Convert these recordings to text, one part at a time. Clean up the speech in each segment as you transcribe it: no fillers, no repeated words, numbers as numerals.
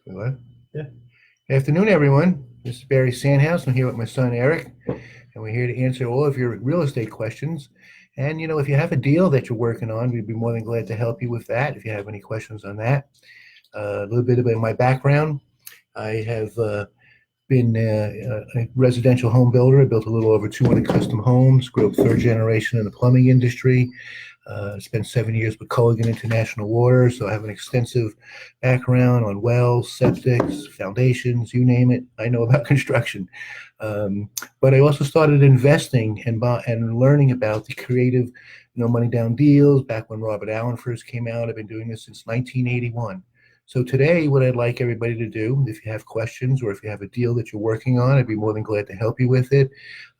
What? Yeah. Good afternoon, everyone. This is Barry Sandhouse. I'm here with my son Eric, and we're here to answer all of your real estate questions. And if you have a deal that you're working on, we'd be more than glad to help you with that. If you have any questions on that, a little bit about my background. I have been a residential home builder. I built a little over 200 custom homes. Grew up third generation in the plumbing industry. Spent 7 years with Culligan International Water, so I have an extensive background on wells, septics, foundations, you name it. I know about construction. But I also started investing and learning about the creative, money down deals back when Robert Allen first came out. I've been doing this since 1981. So today, what I'd like everybody to do, if you have questions or if you have a deal that you're working on, I'd be more than glad to help you with it.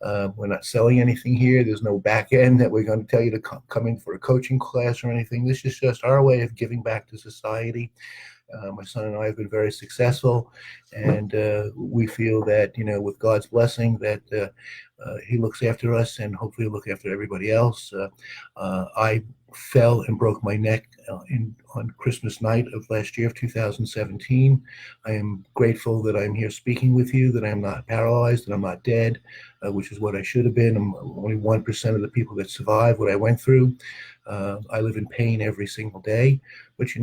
We're not selling anything here. There's no back end that we're going to tell you to come in for a coaching class or anything. This is just our way of giving back to society. My son and I have been very successful, and we feel that, with God's blessing, that He looks after us and hopefully look after everybody else. I fell and broke my neck on Christmas night of last year of 2017. I am grateful that I'm here speaking with you, that I'm not paralyzed, that I'm not dead, which is what I should have been. I'm only 1% of the people that survive what I went through. I live in pain every single day, but you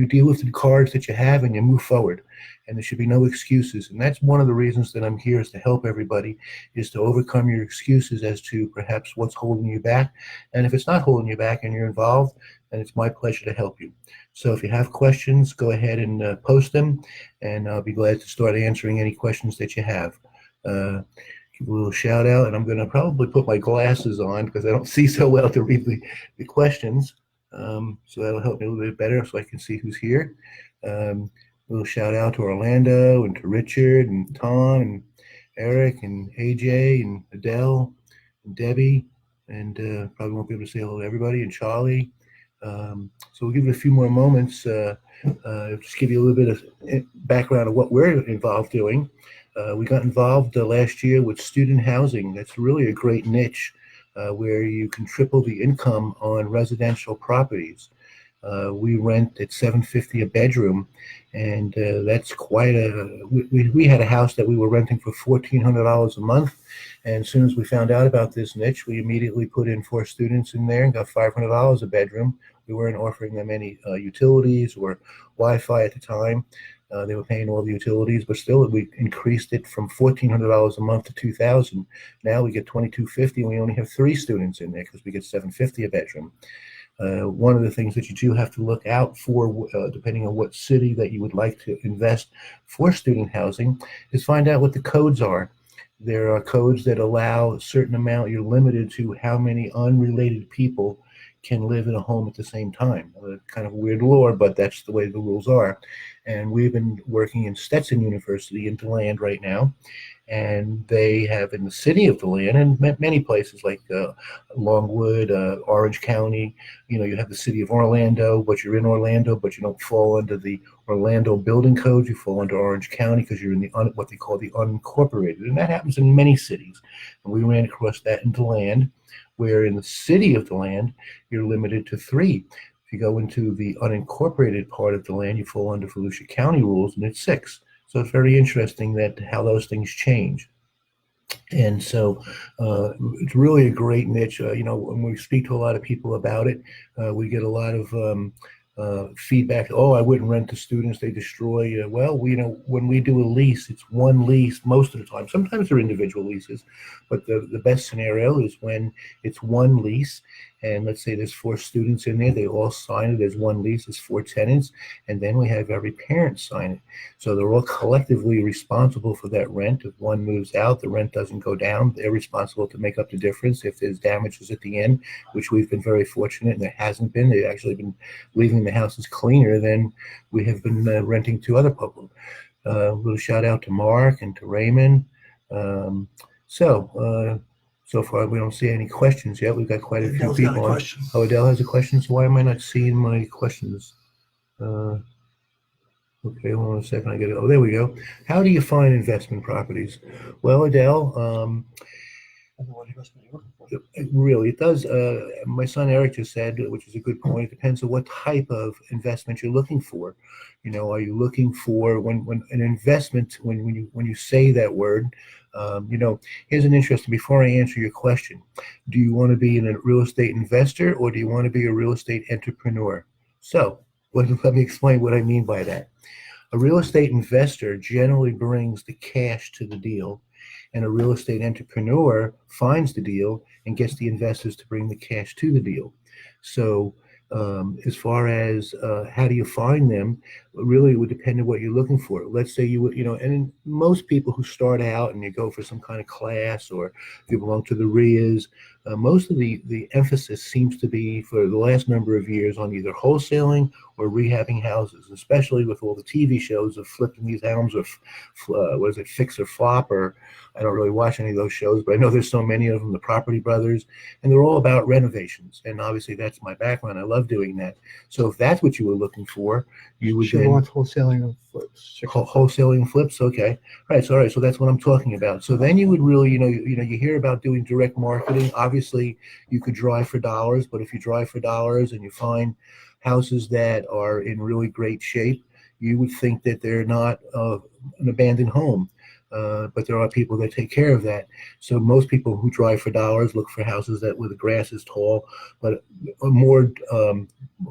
deal with the cards that you have and you move forward, and there should be no excuses. And that's one of the reasons that I'm here, is to help everybody, is to overcome your excuses as to perhaps what's holding you back. And if it's not holding you back and you're involved, then it's my pleasure to help you. So if you have questions, go ahead and post them, and I'll be glad to start answering any questions that you have. Give a little shout out, and I'm going to probably put my glasses on because I don't see so well to read the questions. So that'll help me a little bit better so I can see who's here. A little shout out to Orlando and to Richard and Tom and Eric and AJ and Adele and Debbie, and probably won't be able to say hello to everybody, and Charlie. So we'll give you a few more moments, just give you a little bit of background of what we're involved doing. We got involved last year with student housing. That's really a great niche where you can triple the income on residential properties. We rent at $750 a bedroom, and that's quite a. We had a house that we were renting for $1,400 a month, and as soon as we found out about this niche, we immediately put in 4 students in there and got $500 a bedroom. We weren't offering them any utilities or Wi-Fi at the time. They were paying all the utilities, but still, we increased it from $1,400 a month to $2,000. Now we get $2,250, and we only have 3 students in there because we get $750 a bedroom. One of the things that you do have to look out for, depending on what city that you would like to invest for student housing, is find out what the codes are. There are codes that allow a certain amount. You're limited to how many unrelated people can live in a home at the same time. Kind of weird law, but that's the way the rules are. And we've been working in Stetson University in DeLand right now, and they have in the city of DeLand and many places like Longwood, Orange County. You have the city of Orlando, but you're in Orlando, but you don't fall under the Orlando building codes. You fall under Orange County because you're in the what they call the unincorporated, and that happens in many cities. And we ran across that in DeLand, where in the city of DeLand, you're limited to 3. If you go into the unincorporated part of DeLand, you fall under Volusia County rules, and it's 6. So it's very interesting that how those things change. And so it's really a great niche. When we speak to a lot of people about it, we get a lot of feedback. Oh, I wouldn't rent to students; they destroy. Well, when we do a lease, it's one lease most of the time. Sometimes they're individual leases, but the best scenario is when it's one lease. And let's say there's 4 students in there, they all sign it as one lease, it's 4 tenants, and then we have every parent sign it. So they're all collectively responsible for that rent. If one moves out, the rent doesn't go down. They're responsible to make up the difference if there's damages at the end, which we've been very fortunate, and there hasn't been. They've actually been leaving the houses cleaner than we have been renting to other people. A little shout out to Mark and to Raymond. So far, we don't see any questions yet. We've got quite a few Adele's got a people on. question. Oh, Adele has a question. So why am I not seeing my questions? Okay, hold on a second. I get it. Oh, there we go. How do you find investment properties? Well, Adele, It does. My son Eric just said, which is a good point. It depends on what type of investment you're looking for. Are you looking for when an investment when you say that word? Here's an interesting. Before I answer your question, do you want to be a real estate investor or do you want to be a real estate entrepreneur? So, let me explain what I mean by that. A real estate investor generally brings the cash to the deal, and a real estate entrepreneur finds the deal and gets the investors to bring the cash to the deal. So, as far as how do you find them, really it would depend on what you're looking for. Let's say and most people who start out and you go for some kind of class or if you belong to the RIAs, most of the emphasis seems to be for the last number of years on either wholesaling or rehabbing houses, especially with all the TV shows of flipping these homes or what is it, fix or flop, or I don't really watch any of those shows, but I know there's so many of them, the Property Brothers, and they're all about renovations. And obviously that's my background. I love doing that. So if that's what you were looking for, you would She then wants wholesaling and flips. wholesaling and flips. Okay, all right. So that's what I'm talking about. So then you would really, you hear about doing direct marketing. Obviously, you could drive for dollars, but if you drive for dollars and you find houses that are in really great shape, you would think that they're not an abandoned home. But there are people that take care of that. So most people who drive for dollars look for houses that where the grass is tall, but a more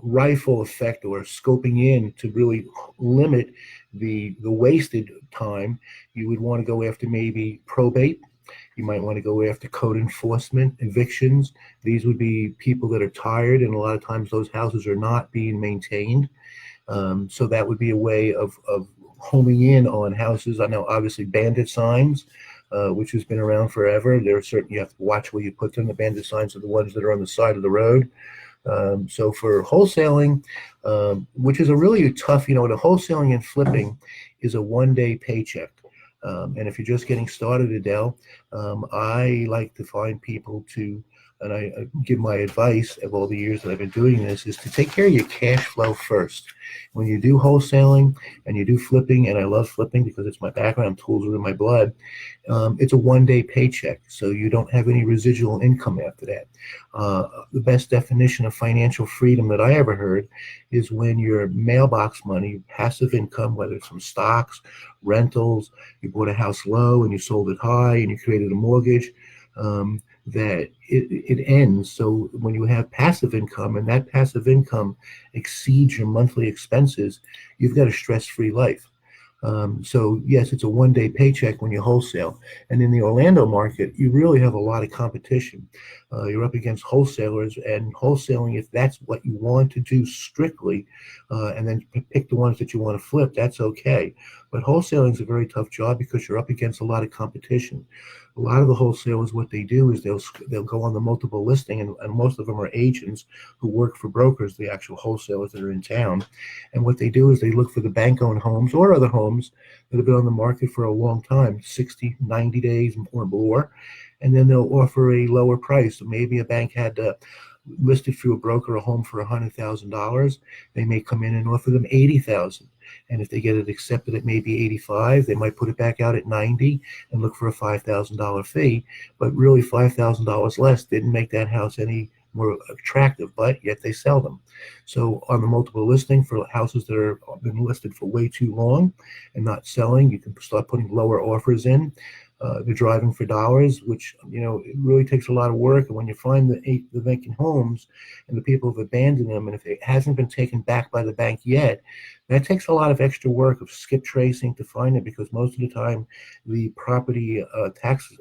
rifle effect or scoping in to really limit the wasted time. You would want to go after maybe probate. You might want to go after code enforcement, evictions. These would be people that are tired, and a lot of times those houses are not being maintained. So that would be a way of homing in on houses. I know obviously bandit signs, which has been around forever. There are certain, you have to watch where you put them. The bandit signs are the ones that are on the side of the road. So for wholesaling, which is a really tough, the wholesaling and flipping is a 1 day paycheck. And if you're just getting started, Adele, I like to find people and I give my advice of all the years that I've been doing this, is to take care of your cash flow first. When you do wholesaling and you do flipping, and I love flipping because it's my background, tools are in my blood, it's a 1 day paycheck, so you don't have any residual income after that. The best definition of financial freedom that I ever heard is when your mailbox money, passive income, whether it's from stocks, rentals, you bought a house low and you sold it high and you created a mortgage, that it ends. So when you have passive income and that passive income exceeds your monthly expenses, you've got a stress-free life. So yes, it's a 1 day paycheck when you wholesale. And in the Orlando market, you really have a lot of competition. You're up against wholesalers, and wholesaling, if that's what you want to do strictly, and then pick the ones that you want to flip, that's okay. But wholesaling is a very tough job because you're up against a lot of competition. A lot of the wholesalers, what they do is they'll go on the multiple listing, and most of them are agents who work for brokers, the actual wholesalers that are in town. And what they do is they look for the bank-owned homes or other homes that have been on the market for a long time, 60, 90 days or more, and then they'll offer a lower price. So maybe a bank had listed through a broker a home for $100,000. They may come in and offer them $80,000. And if they get it accepted at maybe 85, they might put it back out at 90 and look for a $5,000 fee. But really $5,000 less didn't make that house any more attractive, but yet they sell them. So on the multiple listing for houses that have been listed for way too long and not selling, you can start putting lower offers in. They're driving for dollars, which, it really takes a lot of work. And when you find the vacant homes and the people have abandoned them, and if it hasn't been taken back by the bank yet, that takes a lot of extra work of skip tracing to find it, because most of the time the property tax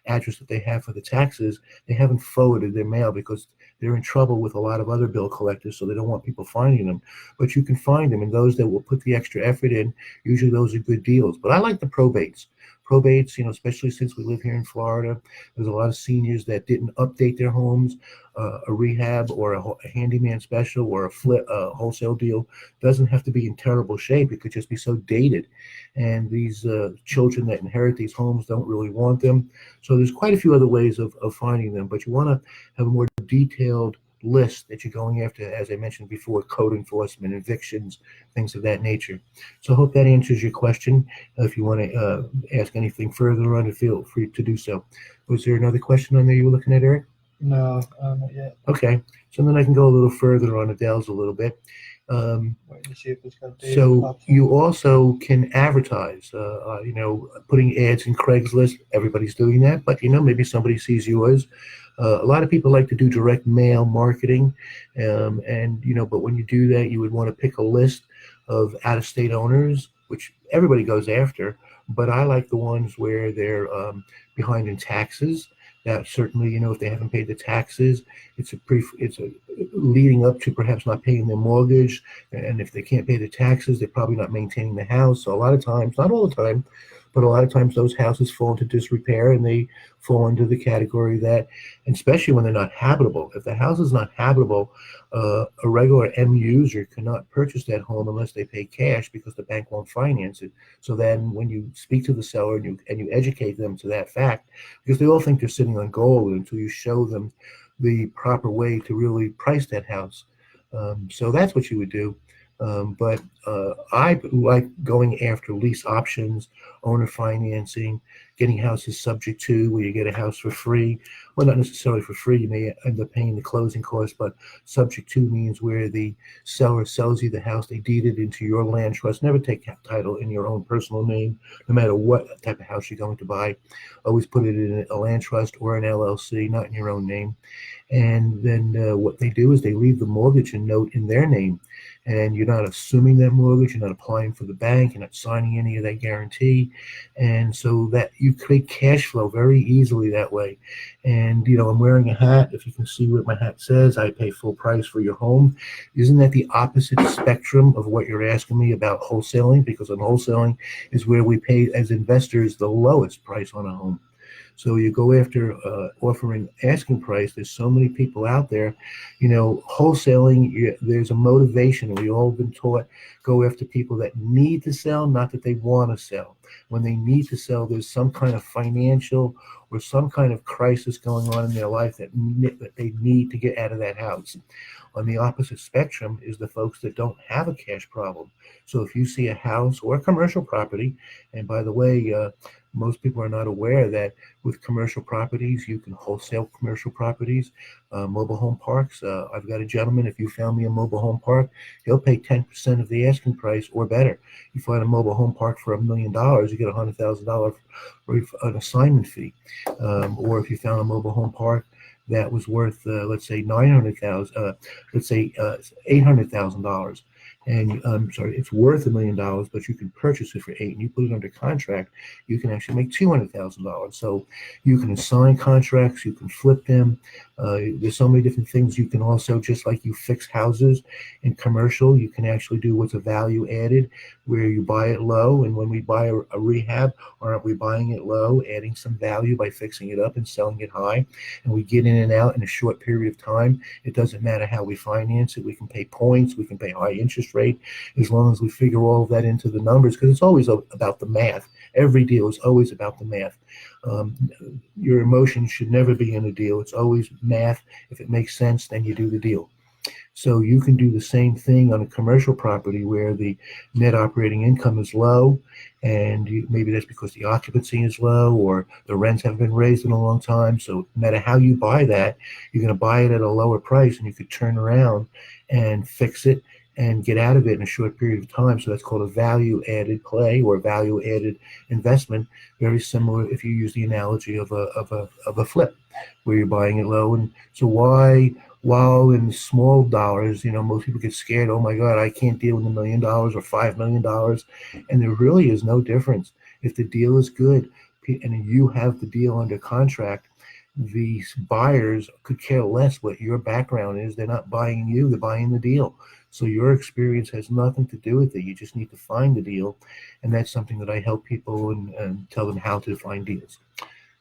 address that they have for the taxes, they haven't forwarded their mail because they're in trouble with a lot of other bill collectors, so they don't want people finding them. But you can find them, and those that will put the extra effort in, usually those are good deals. But I like the probates. Probates, especially since we live here in Florida, there's a lot of seniors that didn't update their homes. A rehab or a handyman special or a wholesale deal doesn't have to be in terrible shape. It could just be so dated. And these children that inherit these homes don't really want them. So there's quite a few other ways of finding them, but you want to have a more detailed list that you're going after, as I mentioned before, code enforcement, evictions, things of that nature. So I hope that answers your question. If you want to ask anything further on it, feel free to do so. Was there another question on there you were looking at, Eric? No, not yet. Okay, so then I can go a little further on Adele's a little bit. Wait to see if it's got days So pops up. you also can advertise, putting ads in Craigslist. Everybody's doing that, but maybe somebody sees yours. A lot of people like to do direct mail marketing, but when you do that, you would want to pick a list of out-of-state owners, which everybody goes after. But I like the ones where they're behind in taxes. That certainly, if they haven't paid the taxes, it's a leading up to perhaps not paying their mortgage, and if they can't pay the taxes, they're probably not maintaining the house. So a lot of times, not all the time, but a lot of times those houses fall into disrepair, and they fall into the category that, and especially when they're not habitable. If the house is not habitable, a regular end user cannot purchase that home unless they pay cash because the bank won't finance it. So then when you speak to the seller and you educate them to that fact, because they all think they're sitting on gold until you show them the proper way to really price that house. So that's what you would do. But I like going after lease options, owner financing, getting houses subject to, where you get a house for free. Well, not necessarily for free. You may end up paying the closing costs, but subject to means where the seller sells you the house, they deed it into your land trust. Never take title in your own personal name, no matter what type of house you're going to buy. Always put it in a land trust or an LLC, not in your own name. And then what they do is they leave the mortgage and note in their name, and you're not assuming that mortgage, you're not applying for the bank, you're not signing any of that guarantee, and so that you create cash flow very easily that way. And I'm wearing a hat. If you can see what my hat says, I pay full price for your home. Isn't that the opposite spectrum of what you're asking me about wholesaling? Because on wholesaling is where we pay as investors the lowest price on a home. So you go after offering asking price. There's so many people out there, wholesaling. There's a motivation. We all been taught go after people that need to sell, not that they want to sell. When they need to sell, there's some kind of financial or some kind of crisis going on in their life that they need to get out of that house. On the opposite spectrum is the folks that don't have a cash problem. So if you see a house or a commercial property, and by the way, most people are not aware that with commercial properties, you can wholesale commercial properties, mobile home parks. I've got a gentleman, if you found me a mobile home park, he'll pay 10% of the asking price or better. You find a mobile home park for $1 million, you get $100,000 an assignment fee. Or if you found a mobile home park that was worth, let's say $800,000. And I'm sorry, it's worth $1 million, but you can purchase it for $8, and you put it under contract, you can actually make $200,000. So you can assign contracts, you can flip them. There's so many different things. You can also, just like you fix houses in commercial, you can actually do what's a value added, where you buy it low, and when we buy a rehab, aren't we buying it low, adding some value by fixing it up and selling it high, and we get in and out in a short period of time. It doesn't matter how we finance it. We can pay points, we can pay high interest rate, as long as we figure all of that into the numbers, because it's always about the math. Every deal is always about the math. Your emotions should never be in a deal. It's always math. If it makes sense, then you do the deal. So you can do the same thing on a commercial property where the net operating income is low, and maybe that's because the occupancy is low or the rents haven't been raised in a long time. So no matter how you buy that, you're going to buy it at a lower price, and you could turn around and fix it and get out of it in a short period of time. So that's called a value added play or value added investment. Very similar if you use the analogy of a flip, where you're buying it low. And so while in small dollars, most people get scared. Oh my God, I can't deal with $1 million or $5 million. And there really is no difference. If the deal is good and you have the deal under contract, the buyers could care less what your background is. They're not buying you, they're buying the deal. So your experience has nothing to do with it. You just need to find the deal. And that's something that I help people and tell them how to find deals.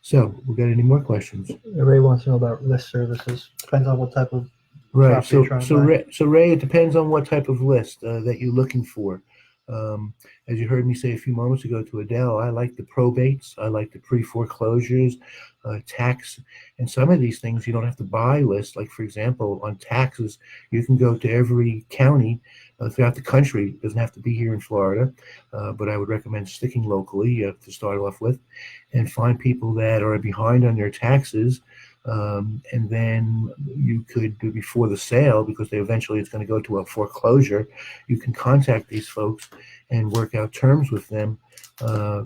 So we got any more questions? Ray wants to know about list services. Depends on what type of Right. property you're trying to buy. Ray, it depends on what type of list that you're looking for. As you heard me say a few moments ago to Adele, I like the probates, I like the pre-foreclosures, tax, and some of these things you don't have to buy lists. Like for example, on taxes, you can go to every county throughout the country. It doesn't have to be here in Florida, but I would recommend sticking locally to start off with, and find people that are behind on their taxes. And then you could do before the sale, because they eventually it's going to go to a foreclosure. You can contact these folks and work out terms with them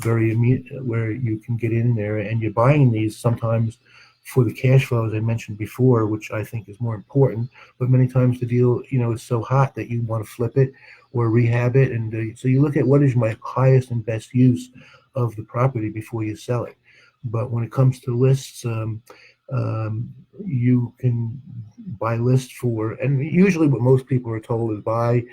very immediate, where you can get in there, and you're buying these sometimes for the cash flow, as I mentioned before, which I think is more important. But many times the deal, is so hot that you want to flip it or rehab it, and so you look at what is my highest and best use of the property before you sell it. But when it comes to lists, you can buy lists for, and usually what most people are told is buy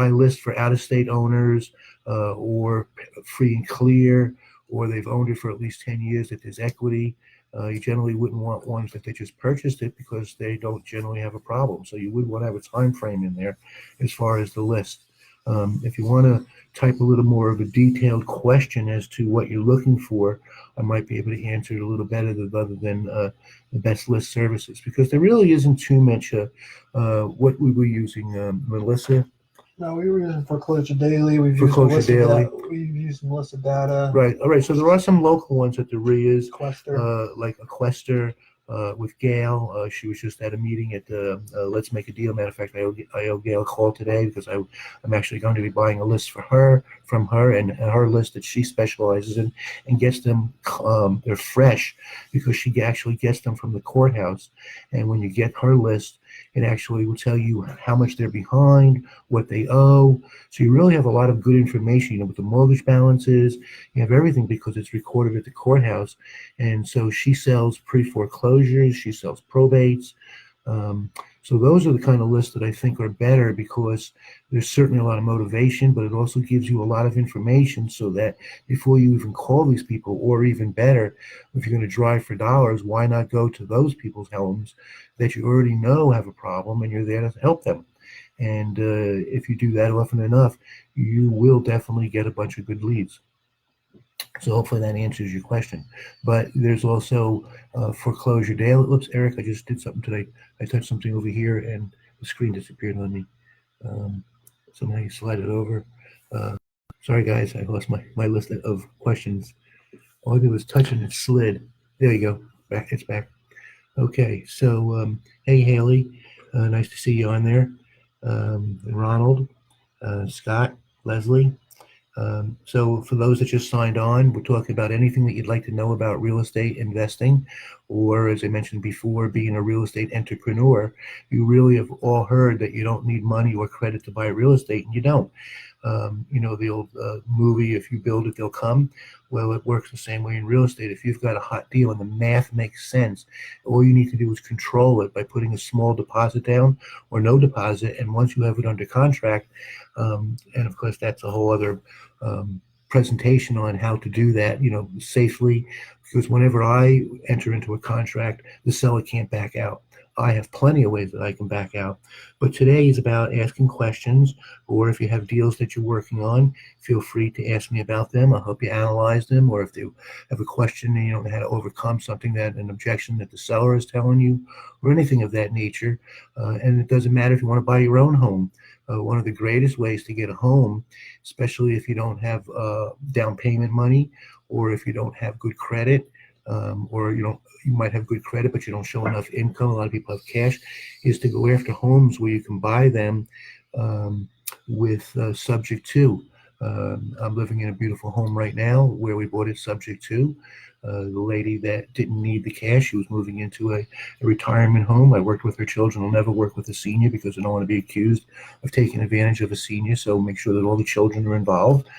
lists for out-of-state owners, or free and clear, or they've owned it for at least 10 years, that there's equity. You generally wouldn't want ones that they just purchased it, because they don't generally have a problem. So you would want to have a time frame in there as far as the list. If you want to type a little more of a detailed question as to what you're looking for, I might be able to answer it a little better other than the best list services, because there really isn't too much. What we were using, Melissa? No, we were using Foreclosure Daily. Foreclosure Daily. We've used Melissa Data. Right. All right. So there are some local ones at the RIAs, Quester. like Aquesta, with Gail. She was just at a meeting at the Let's Make a Deal. Matter of fact, I owe Gail a call today, because I'm actually going to be buying a list from her, and her list that she specializes in, and gets them. They're fresh, because she actually gets them from the courthouse. And when you get her list, it actually will tell you how much they're behind, what they owe. So you really have a lot of good information, what the mortgage balance is. You have everything, because it's recorded at the courthouse. And so she sells pre-foreclosures, she sells probates. So those are the kind of lists that I think are better, because there's certainly a lot of motivation, but it also gives you a lot of information, so that before you even call these people, or even better, if you're going to drive for dollars, why not go to those people's homes that you already know have a problem, and you're there to help them. And if you do that often enough, you will definitely get a bunch of good leads. So hopefully that answers your question. But there's also Foreclosure Daily. Oops, Eric, I just did something today. I touched something over here, and the screen disappeared on me. Somehow you slide it over. Sorry, guys, I lost my list of questions. All I did was touch and it slid. There you go. Back. It's back. Okay, so hey, Haley. Nice to see you on there. And Ronald, Scott, Leslie. So for those that just signed on, we're talking about anything that you'd like to know about real estate investing, or as I mentioned before, being a real estate entrepreneur. You really have all heard that you don't need money or credit to buy real estate, and you don't. The old movie, if you build it, they'll come. Well, it works the same way in real estate. If you've got a hot deal and the math makes sense, all you need to do is control it by putting a small deposit down or no deposit. And once you have it under contract, and of course, that's a whole other presentation on how to do that, safely, because whenever I enter into a contract, the seller can't back out. I have plenty of ways that I can back out. But today is about asking questions, or if you have deals that you're working on, feel free to ask me about them. I'll help you analyze them, or if you have a question and you don't know how to overcome an objection that the seller is telling you, or anything of that nature. And it doesn't matter if you want to buy your own home. One of the greatest ways to get a home, especially if you don't have down payment money, or if you don't have good credit, or you might have good credit, but you don't show enough income. A lot of people have cash, is to go after homes where you can buy them with subject to. I'm living in a beautiful home right now where we bought it subject to. The lady that didn't need the cash, she was moving into a retirement home. I worked with her children. I'll never work with a senior, because I don't want to be accused of taking advantage of a senior. So make sure that all the children are involved.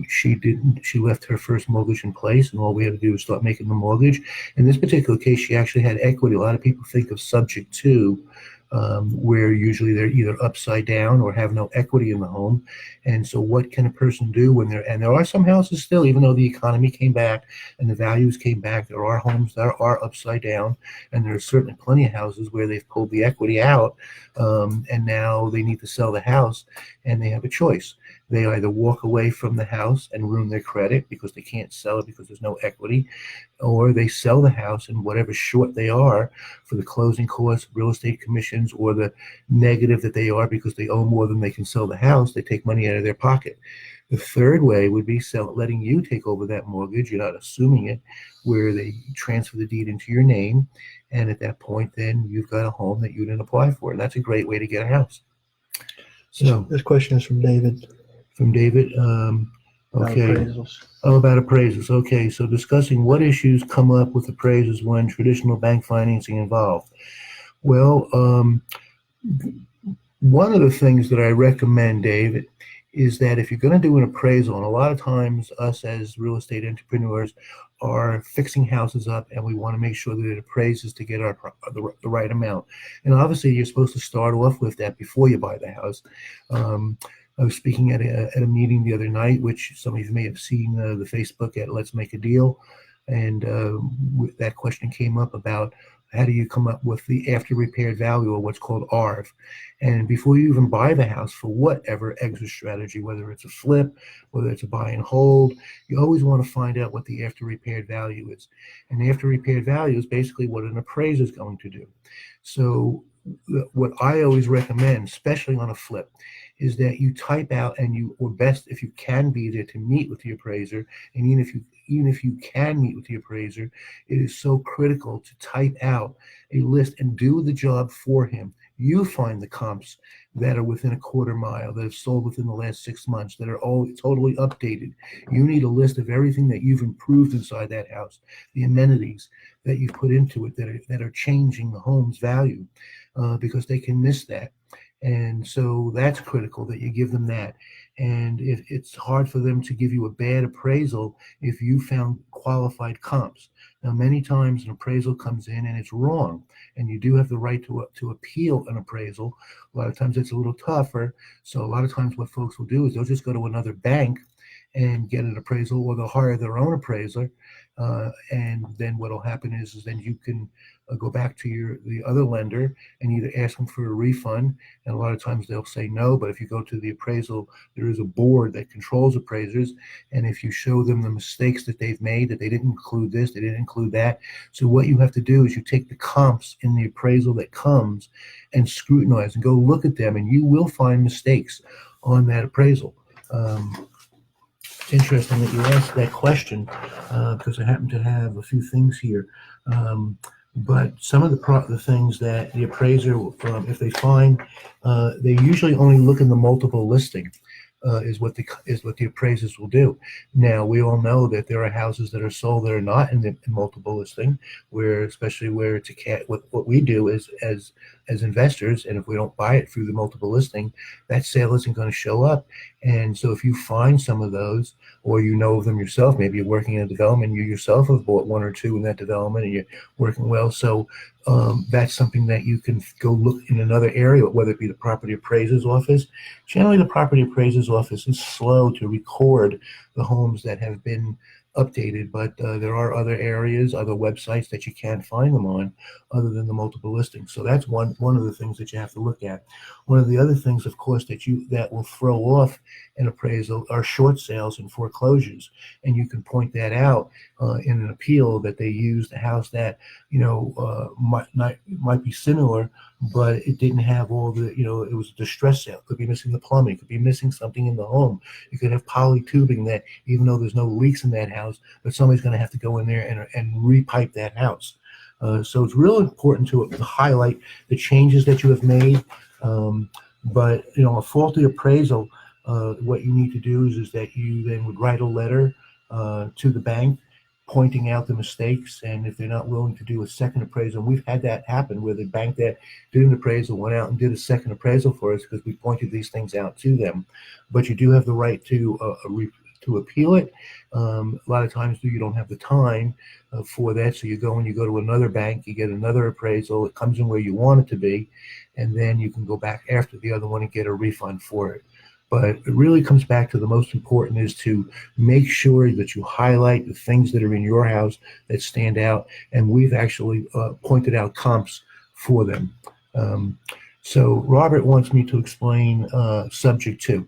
She left her first mortgage in place, and all we had to do was start making the mortgage. In this particular case, she actually had equity. A lot of people think of subject to where usually they're either upside down or have no equity in the home. And so what can a person do when and there are some houses still, even though the economy came back and the values came back, there are homes that are upside down, and there are certainly plenty of houses where they've pulled the equity out, and now they need to sell the house, and they have a choice. They either walk away from the house and ruin their credit because they can't sell it because there's no equity, or they sell the house and whatever short they are for the closing costs, real estate commissions, or the negative that they are because they owe more than they can sell the house, they take money out of their pocket. The third way would be letting you take over that mortgage. You're not assuming it, where they transfer the deed into your name, and at that point, then you've got a home that you didn't apply for, and that's a great way to get a house. So this question is from David. From David. Okay. Appraisals. Oh, about appraisals. Okay, so discussing what issues come up with appraisals when traditional bank financing involved. Well, one of the things that I recommend, David, is that if you're going to do an appraisal, and a lot of times us as real estate entrepreneurs are fixing houses up and we want to make sure that it appraises to get the right amount. And obviously you're supposed to start off with that before you buy the house. I was speaking at a meeting the other night, which some of you may have seen the Facebook at Let's Make a Deal. And that question came up about how do you come up with the after repaired value, or what's called ARV. And before you even buy the house, for whatever exit strategy, whether it's a flip, whether it's a buy and hold, you always want to find out what the after repaired value is. And the after repaired value is basically what an appraiser is going to do. So what I always recommend, especially on a flip, is that you type out, or best if you can be there to meet with the appraiser, and even if you can meet with the appraiser, it is so critical to type out a list and do the job for him. You find the comps that are within a quarter mile, that have sold within the last 6 months, that are all totally updated. You need a list of everything that you've improved inside that house, the amenities that you've put into it that are changing the home's value, because they can miss that. And so that's critical that you give them that. And it's hard for them to give you a bad appraisal if you found qualified comps. Now, many times an appraisal comes in and it's wrong, and you do have the right to appeal an appraisal. A lot of times it's a little tougher. So a lot of times what folks will do is they'll just go to another bank and get an appraisal, or they'll hire their own appraiser. And then what will happen is then you can go back to the other lender and either ask them for a refund, and a lot of times they'll say no. But if you go to the appraisal, there is a board that controls appraisers, and if you show them the mistakes that they've made, that they didn't include this, they didn't include that. So what you have to do is you take the comps in the appraisal that comes and scrutinize and go look at them, and you will find mistakes on that appraisal. It's interesting that you asked that question, because I happen to have a few things here. But some of the things that the appraiser, if they find, they usually only look in the multiple listing, is what the appraisers will do. Now, we all know that there are houses that are sold that are not in multiple listing, especially where it's what we do as investors, and if we don't buy it through the multiple listing, that sale isn't going to show up. And so if you find some of those, or you know of them yourself, maybe you're working in a development, you yourself have bought one or two in that development and you're working well. So that's something that you can go look in another area, whether it be the property appraiser's office. Generally, the property appraiser's office is slow to record the homes that have been updated, but there are other areas, other websites that you can find them on other than the multiple listings. So that's one of the things that you have to look at. One of the other things, of course, that will throw off an appraisal are short sales and foreclosures, and you can point that out in an appeal, that they used a house that might be similar, but it didn't have all the, it was a distress sale. Could be missing the plumbing, could be missing something in the home. You could have poly tubing that, even though there's no leaks in that house, but somebody's going to have to go in there and repipe that house. So it's real important to highlight the changes that you have made. But a faulty appraisal, what you need to do is that you then would write a letter to the bank pointing out the mistakes, and if they're not willing to do a second appraisal, and we've had that happen where the bank that did an appraisal went out and did a second appraisal for us because we pointed these things out to them. But you do have the right to to appeal it. A lot of times you don't have the time for that, so you go to another bank, you get another appraisal, it comes in where you want it to be, and then you can go back after the other one and get a refund for it. But it really comes back to the most important is to make sure that you highlight the things that are in your house that stand out, and we've actually pointed out comps for them. Um, so Robert wants me to explain subject to.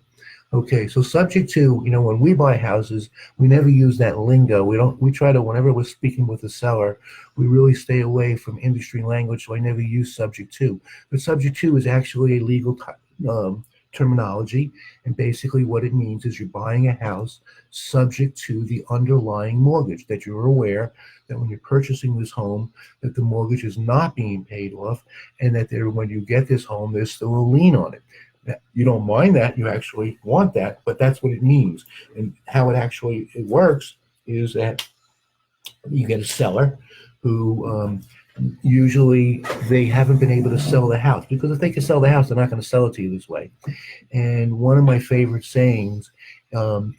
Okay, so subject to, when we buy houses, we never use that lingo. We try to, whenever we're speaking with the seller, we really stay away from industry language, so I never use subject to. But subject to is actually a legal terminology, and basically what it means is you're buying a house subject to the underlying mortgage, that you're aware that when you're purchasing this home, that the mortgage is not being paid off, and that when you get this home, there's still a lien on it. You don't mind that, you actually want that, but that's what it means. And how it works is that you get a seller who usually they haven't been able to sell the house, because if they can sell the house, they're not going to sell it to you this way. And one of my favorite sayings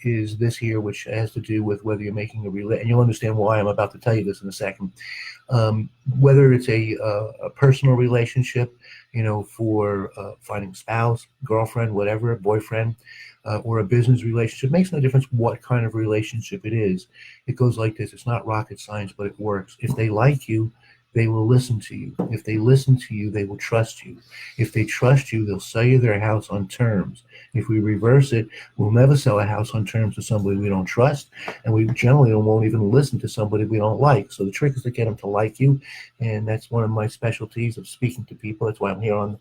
is this here, which has to do with whether you're making and you'll understand why I'm about to tell you this in a second. Whether it's a personal relationship, for finding a spouse, girlfriend, whatever, boyfriend, or a business relationship, makes no difference what kind of relationship it is. It goes like this. It's not rocket science, but it works. If they like you, they will listen to you. If they listen to you, they will trust you. If they trust you, they'll sell you their house on terms. If we reverse it, we'll never sell a house on terms to somebody we don't trust, and we generally won't even listen to somebody we don't like. So the trick is to get them to like you, and that's one of my specialties of speaking to people. That's why I'm here on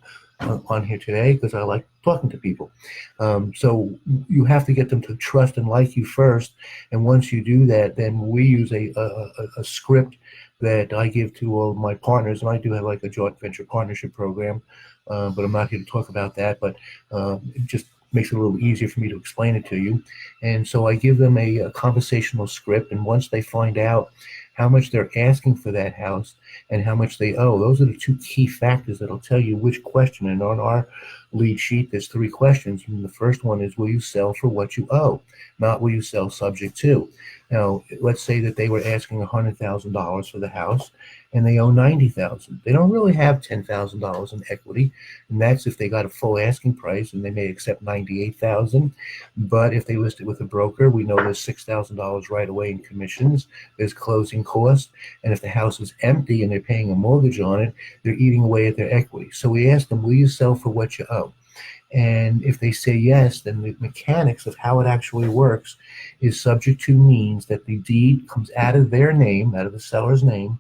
here today, because I like talking to people. So you have to get them to trust and like you first, and once you do that, then we use a script that I give to all of my partners, and I do have like a joint venture partnership program, but I'm not here to talk about that, but it just makes it a little easier for me to explain it to you. And so I give them a conversational script, and once they find out how much they're asking for that house and how much they owe, those are the two key factors that'll tell you which question. And on our lead sheet, there's 3 questions. And the first one is, will you sell for what you owe? Not will you sell subject to. Now, let's say that they were asking $100,000 for the house and they owe $90,000. They don't really have $10,000 in equity, and that's if they got a full asking price, and they may accept $98,000. But if they list it with a broker, we know there's $6,000 right away in commissions. There's closing costs, and if the house is empty and they're paying a mortgage on it, they're eating away at their equity. So we ask them, will you sell for what you owe? And if they say yes, then the mechanics of how it actually works is subject to means that the deed comes out of their name, out of the seller's name,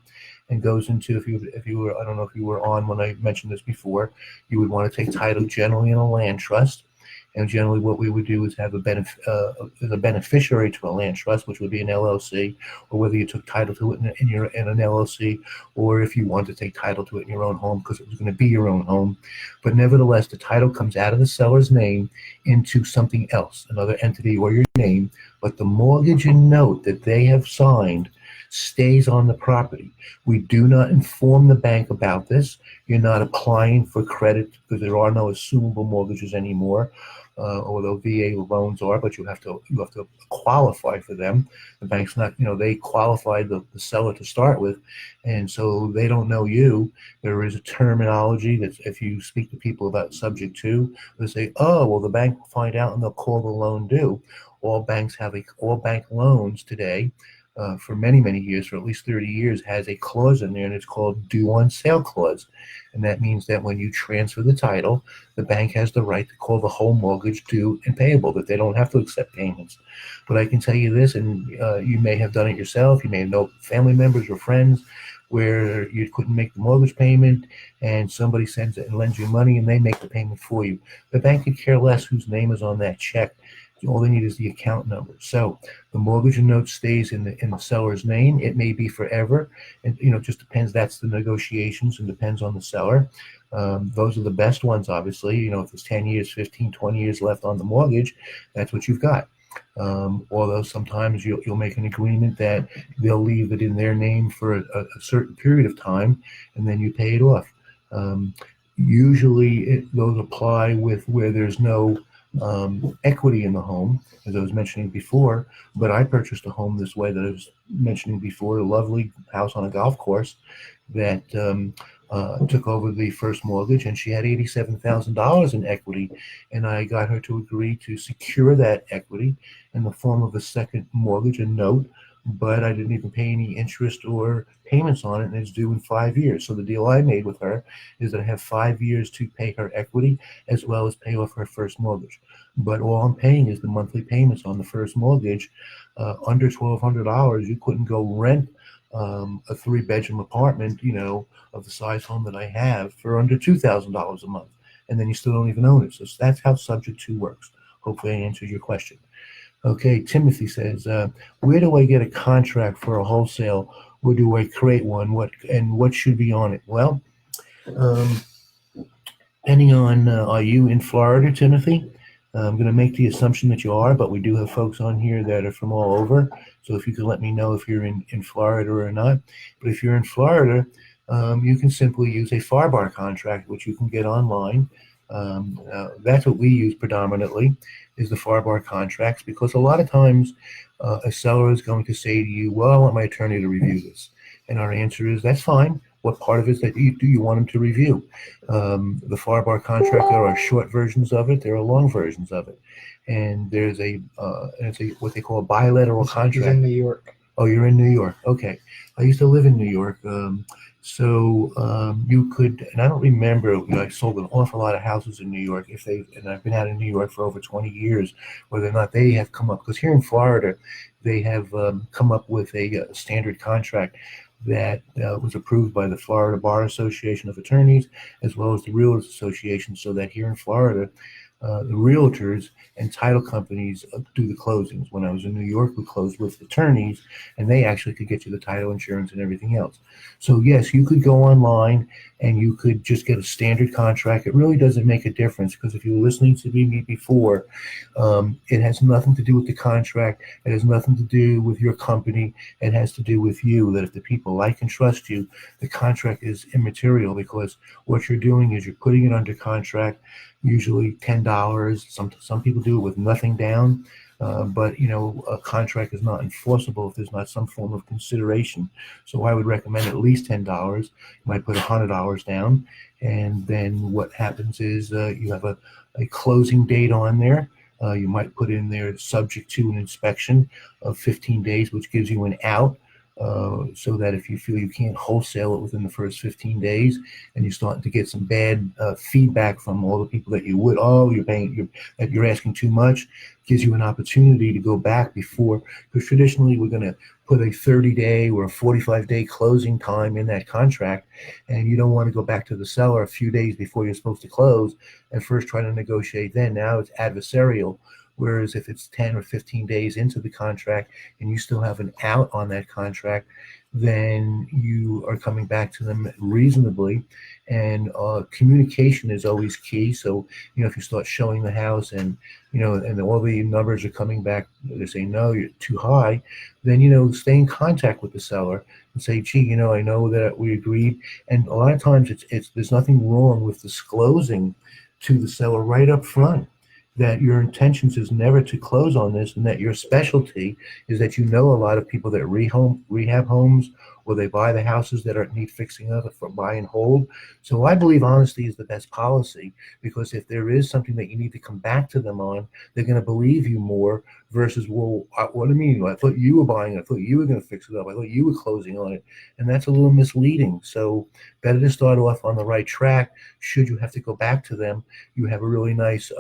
and goes into, if you were, I don't know if you were on when I mentioned this before, you would want to take title generally in a land trust. And generally what we would do is have a beneficiary to a land trust, which would be an LLC, or whether you took title to it in an LLC, or if you want to take title to it in your own home because it was going to be your own home. But nevertheless, the title comes out of the seller's name into something else, another entity or your name, but the mortgage and note that they have signed stays on the property. We do not inform the bank about this. You're not applying for credit because there are no assumable mortgages anymore, although VA loans are, but you have to qualify for them. The bank's not, they qualified the seller to start with, and so they don't know you. There is a terminology that if you speak to people about subject to, they say, oh, well, the bank will find out and they'll call the loan due. All bank loans today, for many, many years, for at least 30 years, has a clause in there, and it's called due on sale clause. And that means that when you transfer the title, the bank has the right to call the whole mortgage due and payable, that they don't have to accept payments. But I can tell you this, and you may have done it yourself, you may know family members or friends where you couldn't make the mortgage payment, and somebody sends it and lends you money, and they make the payment for you. The bank could care less whose name is on that check. All they need is the account number. So the mortgage and note stays in the seller's name. It may be forever, and just depends. That's the negotiations and depends on the seller. Those are the best ones, obviously. If it's 10 years, 15, 20 years left on the mortgage, that's what you've got. Although sometimes you'll make an agreement that they'll leave it in their name for a certain period of time, and then you pay it off. Usually those apply with where there's no equity in the home, as I was mentioning before. But I purchased a home this way that I was mentioning before, a lovely house on a golf course that took over the first mortgage, and she had $87,000 in equity, and I got her to agree to secure that equity in the form of a second mortgage, a note. But I didn't even pay any interest or payments on it, and it's due in 5 years. So the deal I made with her is that I have 5 years to pay her equity as well as pay off her first mortgage. But all I'm paying is the monthly payments on the first mortgage. Under $1,200, you couldn't go rent a three-bedroom apartment, of the size home that I have for under $2,000 a month, and then you still don't even own it. So that's how Subject 2 works. Hopefully, I answered your question. Okay, Timothy says, where do I get a contract for a wholesale? Where do I create one? What should be on it? Well, um, depending on, are you in Florida, Timothy? I'm going to make the assumption that you are, but we do have folks on here that are from all over. So if you could let me know if you're in Florida or not. But if you're in Florida, you can simply use a FAR contract, which you can get online. That's what we use predominantly, is the FAR contracts, because a lot of times a seller is going to say to you, well, I want my attorney to review this. And our answer is, that's fine. What part of it that do you want him to review? The FAR contract, there are short versions of it, there are long versions of it. And there's what they call a bilateral contract. He's in New York. Oh, you're in New York. Okay. I used to live in New York. You could, and I don't remember, I sold an awful lot of houses in New York. And I've been out in New York for over 20 years, whether or not they have come up, because here in Florida, they have come up with a standard contract that was approved by the Florida Bar Association of Attorneys, as well as the Realtors Association, so that here in Florida, the realtors and title companies do the closings. When I was in New York, we closed with attorneys, and they actually could get you the title insurance and everything else. So yes, you could go online and you could just get a standard contract. It really doesn't make a difference, because if you were listening to me before, it has nothing to do with the contract. It has nothing to do with your company. It has to do with you, that if the people like and trust you, the contract is immaterial, because what you're doing is you're putting it under contract, usually $10. Some people do it with nothing down, but a contract is not enforceable if there's not some form of consideration. So I would recommend at least $10. You might put $100 down, and then what happens is you have a closing date on there. You might put in there subject to an inspection of 15 days, which gives you an out. So that if you feel you can't wholesale it within the first 15 days, and you're starting to get some bad feedback from all the people that you would, that you're asking too much, gives you an opportunity to go back before, because traditionally we're going to put a 30-day or a 45-day closing time in that contract, and you don't want to go back to the seller a few days before you're supposed to close and first try to negotiate then. Now it's adversarial. Whereas if it's 10 or 15 days into the contract and you still have an out on that contract, then you are coming back to them reasonably. And communication is always key. So, if you start showing the house and all the numbers are coming back, they say, no, you're too high, then, stay in contact with the seller and say, gee, I know that we agreed. And a lot of times there's nothing wrong with disclosing to the seller right up front that your intentions is never to close on this, and that your specialty is that a lot of people that rehab homes, or they buy the houses that need fixing up for buy and hold. So I believe honesty is the best policy, because if there is something that you need to come back to them on, they're going to believe you more versus, well, what do you mean? I thought you were buying it. I thought you were going to fix it up. I thought you were closing on it. And that's a little misleading. So better to start off on the right track. Should you have to go back to them, you have a really nice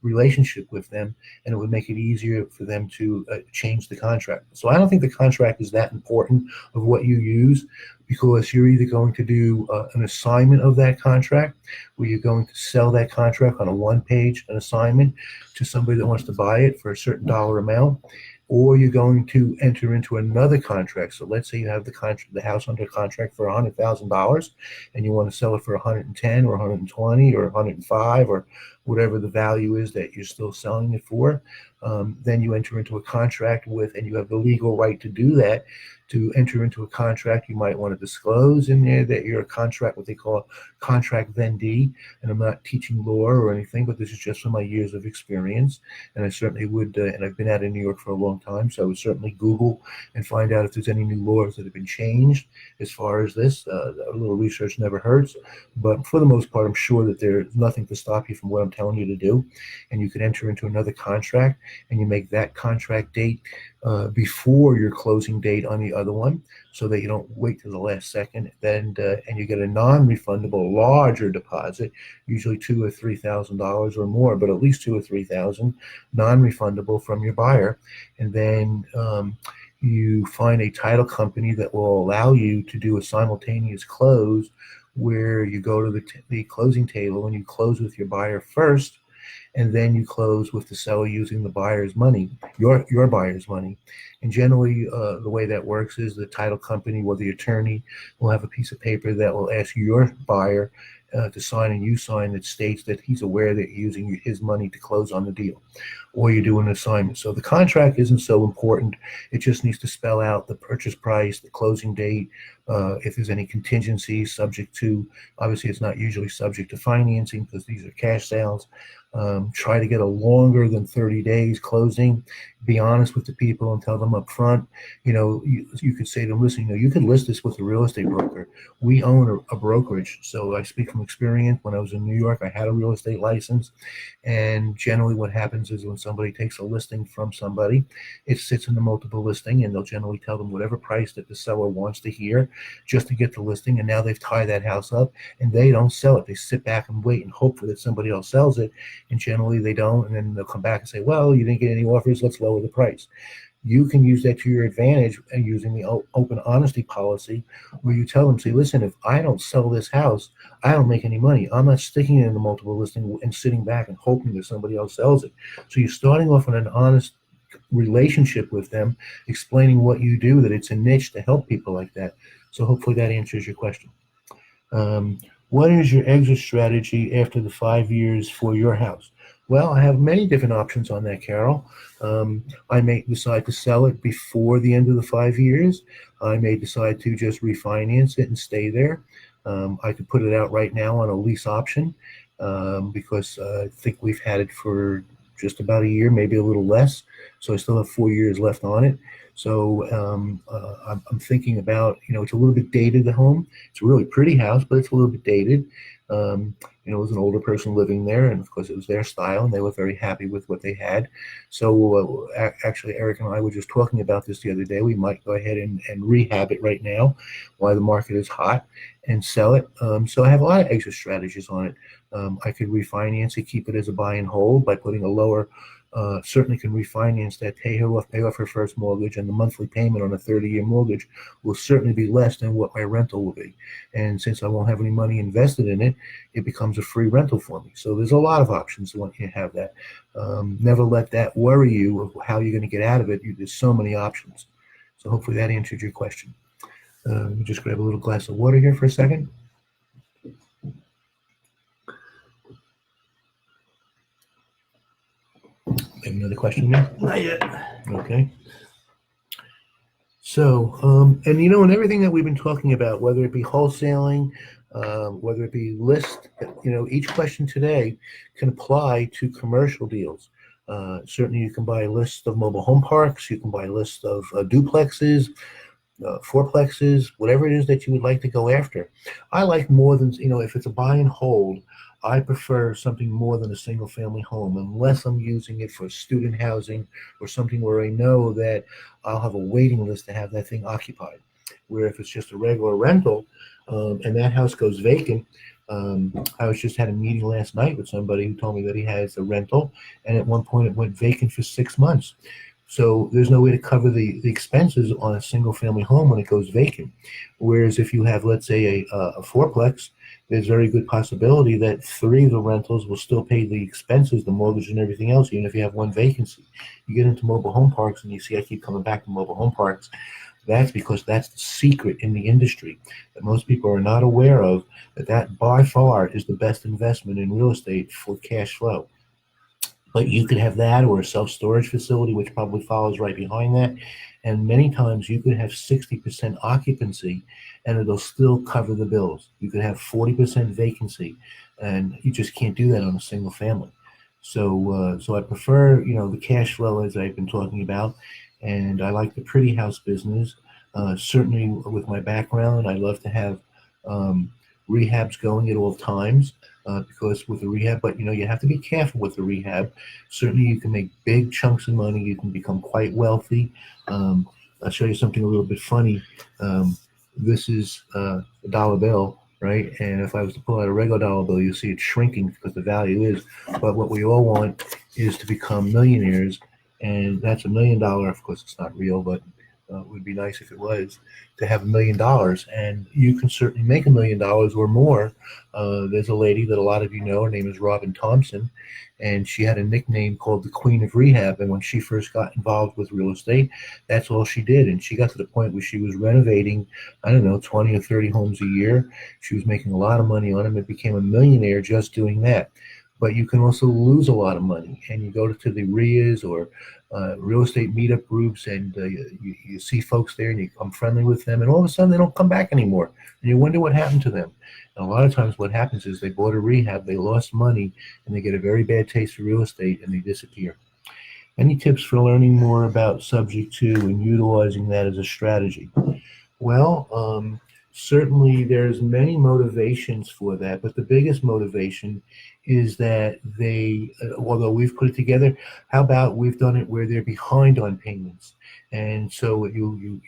relationship with them, and it would make it easier for them to change the contract. So I don't think the contract is that important of what you use, because you're either going to do an assignment of that contract, where you're going to sell that contract on a one-page an assignment to somebody that wants to buy it for a certain dollar amount, or you're going to enter into another contract. So let's say you have the house under contract for $100,000, and you want to sell it for 110 or 120 or 105 or whatever the value is that you're still selling it for. Then you enter into a contract with, and you have the legal right to do that, to enter into a contract, you might want to disclose in there that you're a contract, what they call contract vendee. And I'm not teaching law or anything, but this is just from my years of experience. And I certainly would, and I've been out in New York for a long time, so I would certainly Google and find out if there's any new laws that have been changed as far as this. A little research never hurts, but for the most part, I'm sure that there's nothing to stop you from what I'm telling you to do. And you could enter into another contract, and you make that contract date before your closing date on the other one, so that you don't wait till the last second. Then and you get a non-refundable larger deposit, usually $2,000 or $3,000 or more, but at least 2,000 or 3,000 non-refundable from your buyer. And then you find a title company that will allow you to do a simultaneous close, where you go to the closing table and you close with your buyer first, and then you close with the seller using the buyer's money, your buyer's money. And generally, the way that works is the title company or the attorney will have a piece of paper that will ask your buyer to sign, and you sign, that states that he's aware that you're using his money to close on the deal, or you do an assignment. So the contract isn't so important. It just needs to spell out the purchase price, the closing date, if there's any contingencies subject to, obviously it's not usually subject to financing because these are cash sales. Try to get a longer than 30 days closing. Be honest with the people and tell them up front. You could say to them, listen, you could list this with a real estate broker. We own a brokerage, so I speak from experience. When I was in New York, I had a real estate license, and generally what happens is when somebody takes a listing from somebody, it sits in the multiple listing, and they'll generally tell them whatever price that the seller wants to hear just to get the listing, and now they've tied that house up, and they don't sell it. They sit back and wait and hope that somebody else sells it, and generally they don't, and then they'll come back and say, well, you didn't get any offers, let's lower the price. You can use that to your advantage, and using the open honesty policy, where you tell them, say, listen, if I don't sell this house, I don't make any money. I'm not sticking it in the multiple listing and sitting back and hoping that somebody else sells it. So you're starting off on an honest relationship with them, explaining what you do, that it's a niche to help people like that. So hopefully that answers your question. What is your exit strategy after the 5 years for your house? Well, I have many different options on that, Carol. I may decide to sell it before the end of the 5 years. I may decide to just refinance it and stay there. I could put it out right now on a lease option because I think we've had it for just about a year, maybe a little less. So I still have 4 years left on it. So I'm thinking about, it's a little bit dated, the home. It's a really pretty house, but it's a little bit dated. It was an older person living there, and of course it was their style, and they were very happy with what they had. So actually, Eric and I were just talking about this the other day. We might go ahead and rehab it right now while the market is hot and sell it. So I have a lot of exit strategies on it. I could refinance it, keep it as a buy and hold by putting a lower, certainly can refinance that, pay off her first mortgage, and the monthly payment on a 30-year mortgage will certainly be less than what my rental will be. And since I won't have any money invested in it, it becomes a free rental for me. So there's a lot of options once you have that. Never let that worry you of how you're going to get out of it. There's so many options. So hopefully that answered your question. Let me just grab a little glass of water here for a second. Another question there? Not yet. Okay. So, and everything that we've been talking about, whether it be wholesaling, whether it be list, each question today can apply to commercial deals. Certainly you can buy a list of mobile home parks, you can buy a list of duplexes, fourplexes, whatever it is that you would like to go after. I like more than, if it's a buy and hold, I prefer something more than a single family home, unless I'm using it for student housing or something where I know that I'll have a waiting list to have that thing occupied. Where if it's just a regular rental and that house goes vacant, I was just had a meeting last night with somebody who told me that he has a rental, and at one point it went vacant for 6 months. So there's no way to cover the expenses on a single family home when it goes vacant. Whereas if you have, let's say, a fourplex, there's very good possibility that 3 of the rentals will still pay the expenses, the mortgage and everything else, even if you have one vacancy. You get into mobile home parks, and you see I keep coming back to mobile home parks. That's because that's the secret in the industry that most people are not aware of, that by far is the best investment in real estate for cash flow. But you could have that or a self-storage facility, which probably follows right behind that. And many times you could have 60% occupancy and it'll still cover the bills. You could have 40% vacancy and you just can't do that on a single family. So I prefer, the cash flow as I've been talking about, and I like the pretty house business. Certainly with my background, I love to have um, rehabs going at all times because with the rehab, but you have to be careful with the rehab. Certainly, you can make big chunks of money. You can become quite wealthy. I'll show you something a little bit funny. This is a dollar bill, right? And if I was to pull out a regular dollar bill, you'll see it shrinking because the value is. But what we all want is to become millionaires, and that's $1 million. Of course, it's not real, but it would be nice if it was to have $1 million, and you can certainly make $1 million or more. There's a lady that a lot of you know. Her name is Robin Thompson, and she had a nickname called the Queen of Rehab. And when she first got involved with real estate, that's all she did. And she got to the point where she was renovating, I don't know, 20 or 30 homes a year. She was making a lot of money on them and became a millionaire just doing that. But you can also lose a lot of money, and you go to the RIAs or real estate meetup groups, and you see folks there, and you become friendly with them, and all of a sudden they don't come back anymore, and you wonder what happened to them. And a lot of times, what happens is they bought a rehab, they lost money, and they get a very bad taste for real estate, and they disappear. Any tips for learning more about subject to and utilizing that as a strategy? Well, certainly there's many motivations for that, but the biggest motivation is that although we've put it together, how about we've done it where they're behind on payments, and so you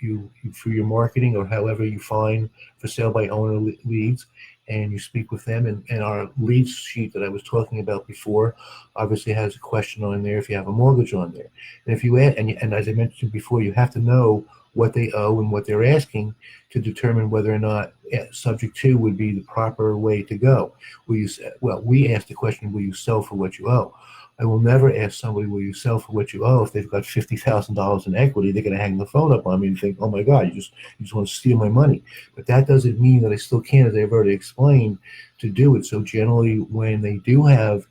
through your marketing or however you find for sale by owner leads, and you speak with them, and our leads sheet that I was talking about before obviously has a question on there if you have a mortgage on there, and if you add, and as I mentioned before, you have to know what they owe and what they're asking to determine whether or not subject to would be the proper way to go. We ask the question, will you sell for what you owe? I will never ask somebody, will you sell for what you owe? If they've got $50,000 in equity, they're going to hang the phone up on me and think, oh my God, you just want to steal my money. But that doesn't mean that I still can, as I've already explained, to do it. So generally, when they do have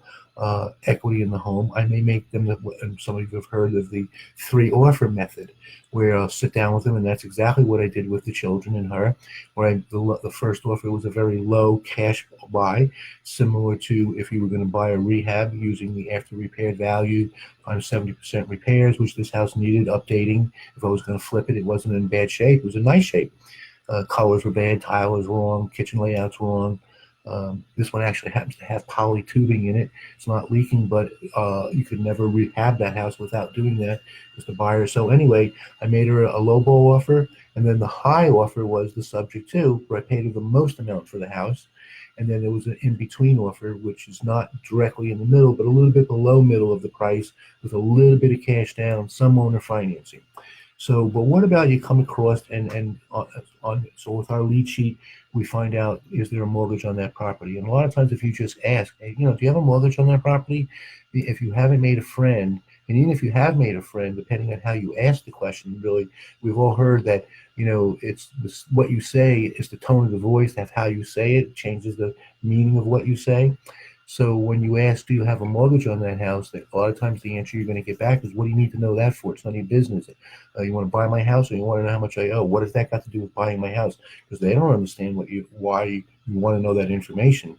equity in the home, I may make them, and some of you have heard of the 3 offer method, where I'll sit down with them, and that's exactly what I did with the children and her, where the first offer was a very low cash buy, similar to if you were going to buy a rehab using the after repaired value on 70% repairs, which this house needed updating. If I was going to flip it, it wasn't in bad shape. It was in nice shape. Colors were bad, tile was wrong, kitchen layout's wrong. This one actually happens to have poly tubing in it. It's not leaking, but you could never rehab that house without doing that as the buyer. So anyway, I made her a low ball offer, and then the high offer was the subject to, where I paid her the most amount for the house. And then there was an in-between offer, which is not directly in the middle, but a little bit below middle of the price with a little bit of cash down, some owner financing. So, but what about you come across so with our lead sheet, we find out, is there a mortgage on that property? And a lot of times if you just ask, hey, do you have a mortgage on that property? If you haven't made a friend, and even if you have made a friend, depending on how you ask the question, really, we've all heard that, it's what you say is the tone of the voice, that's how you say it changes the meaning of what you say. So when you ask, do you have a mortgage on that house, a lot of times the answer you're going to get back is, what do you need to know that for? It's none of your business. You want to buy my house, or you want to know how much I owe? What has that got to do with buying my house? Because they don't understand why you want to know that information.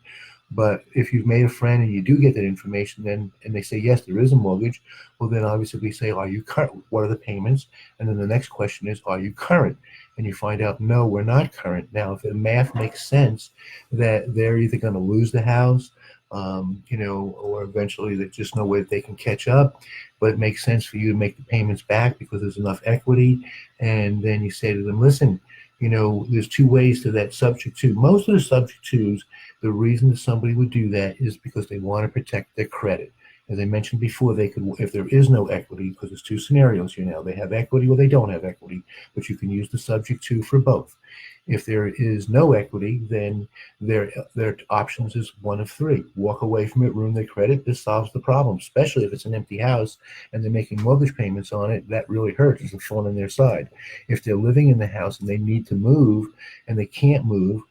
But if you've made a friend and you do get that information, then and they say, yes, there is a mortgage, well, then obviously we say, are you current? What are the payments? And then the next question is, are you current? And you find out, no, we're not current. Now, if the math makes sense that they're either going to lose the house, or eventually there's just no way that they can catch up, but it makes sense for you to make the payments back because there's enough equity. And then you say to them, listen, there's 2 ways to that subject to. Most of the subject twos, the reason that somebody would do that is because they want to protect their credit. As I mentioned before, they could, if there is no equity, because there's 2 scenarios here now, they have equity or they don't have equity, but you can use the subject to for both. If there is no equity, then their options is 1 of 3. Walk away from it, ruin their credit. This solves the problem, especially if it's an empty house and they're making mortgage payments on it. That really hurts. It's a thorn in their side. If they're living in the house and they need to move and they can't move,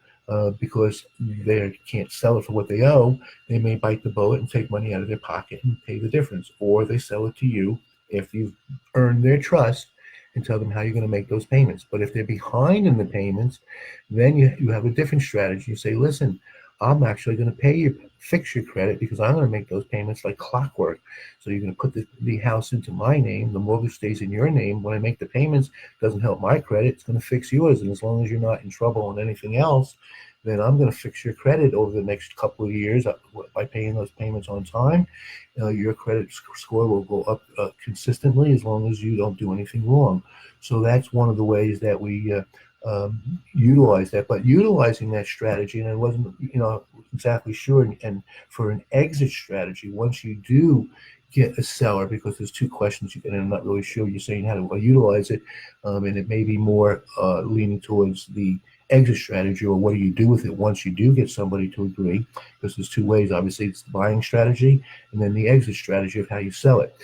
because they can't sell it for what they owe. They may bite the bullet and take money out of their pocket and pay the difference, or they sell it to you if you've earned their trust and tell them how you're going to make those payments. But if they're behind in the payments, then you have a different strategy. You say, listen, I'm actually going to pay you, fix your credit, because I'm going to make those payments like clockwork. So you're going to put the house into my name, the mortgage stays in your name. When I make the payments, it doesn't help my credit, it's going to fix yours. And as long as you're not in trouble on anything else, then I'm going to fix your credit over the next couple of years by paying those payments on time. Your credit score will go up consistently as long as you don't do anything wrong. So that's one of the ways that we utilize that. But utilizing that strategy, and I wasn't, exactly sure. And for an exit strategy, once you do get a seller, because there's two questions you get, and I'm not really sure you're saying how to utilize it, and it may be more leaning towards the exit strategy, or what do you do with it once you do get somebody to agree, because there's two ways. Obviously, it's the buying strategy and then the exit strategy of how you sell it.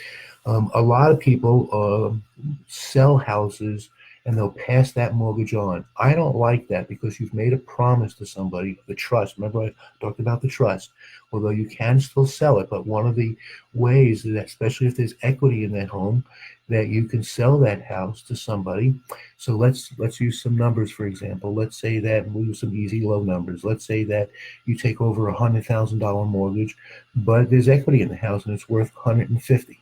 A lot of people sell houses and they'll pass that mortgage on. I don't like that, because you've made a promise to somebody, the trust. Remember, I talked about the trust. Although you can still sell it, but one of the ways that, especially if there's equity in that home, that you can sell that house to somebody. So let's use some numbers, for example. Let's say that, we'll use some easy low numbers. Let's say that you take over $100,000 mortgage, but there's equity in the house and it's worth 150.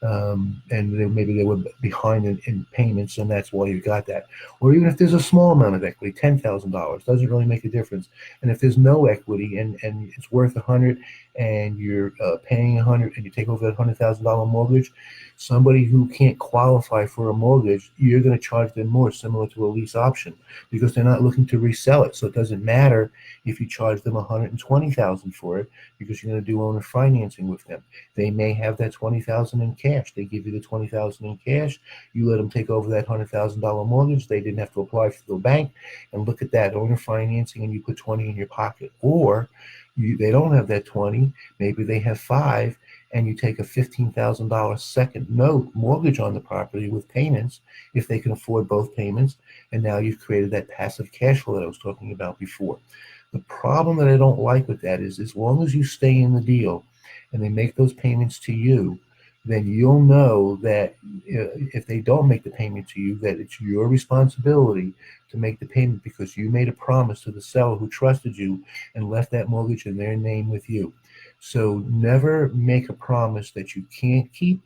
And maybe they were behind in payments, and that's why you got that. Or even if there's a small amount of equity, $10,000, doesn't really make a difference. And if there's no equity and it's worth 100, and you're paying 100, and you take over that $100,000 mortgage, somebody who can't qualify for a mortgage, you're going to charge them more, similar to a lease option, because they're not looking to resell it. So it doesn't matter if you charge them $120,000 for it, because you're going to do owner financing with them. They may have that $20,000 in cash. They give you the $20,000 in cash. You let them take over that $100,000 mortgage. They didn't have to apply for the bank. And look at that, owner financing, and you put 20 in your pocket. Or they don't have that 20. Maybe they have 5, and you take a $15,000 second note mortgage on the property with payments, if they can afford both payments. And now you've created that passive cash flow that I was talking about before. The problem that I don't like with that is, as long as you stay in the deal and they make those payments to you, then you'll know that if they don't make the payment to you, that it's your responsibility to make the payment, because you made a promise to the seller who trusted you and left that mortgage in their name with you. So never make a promise that you can't keep,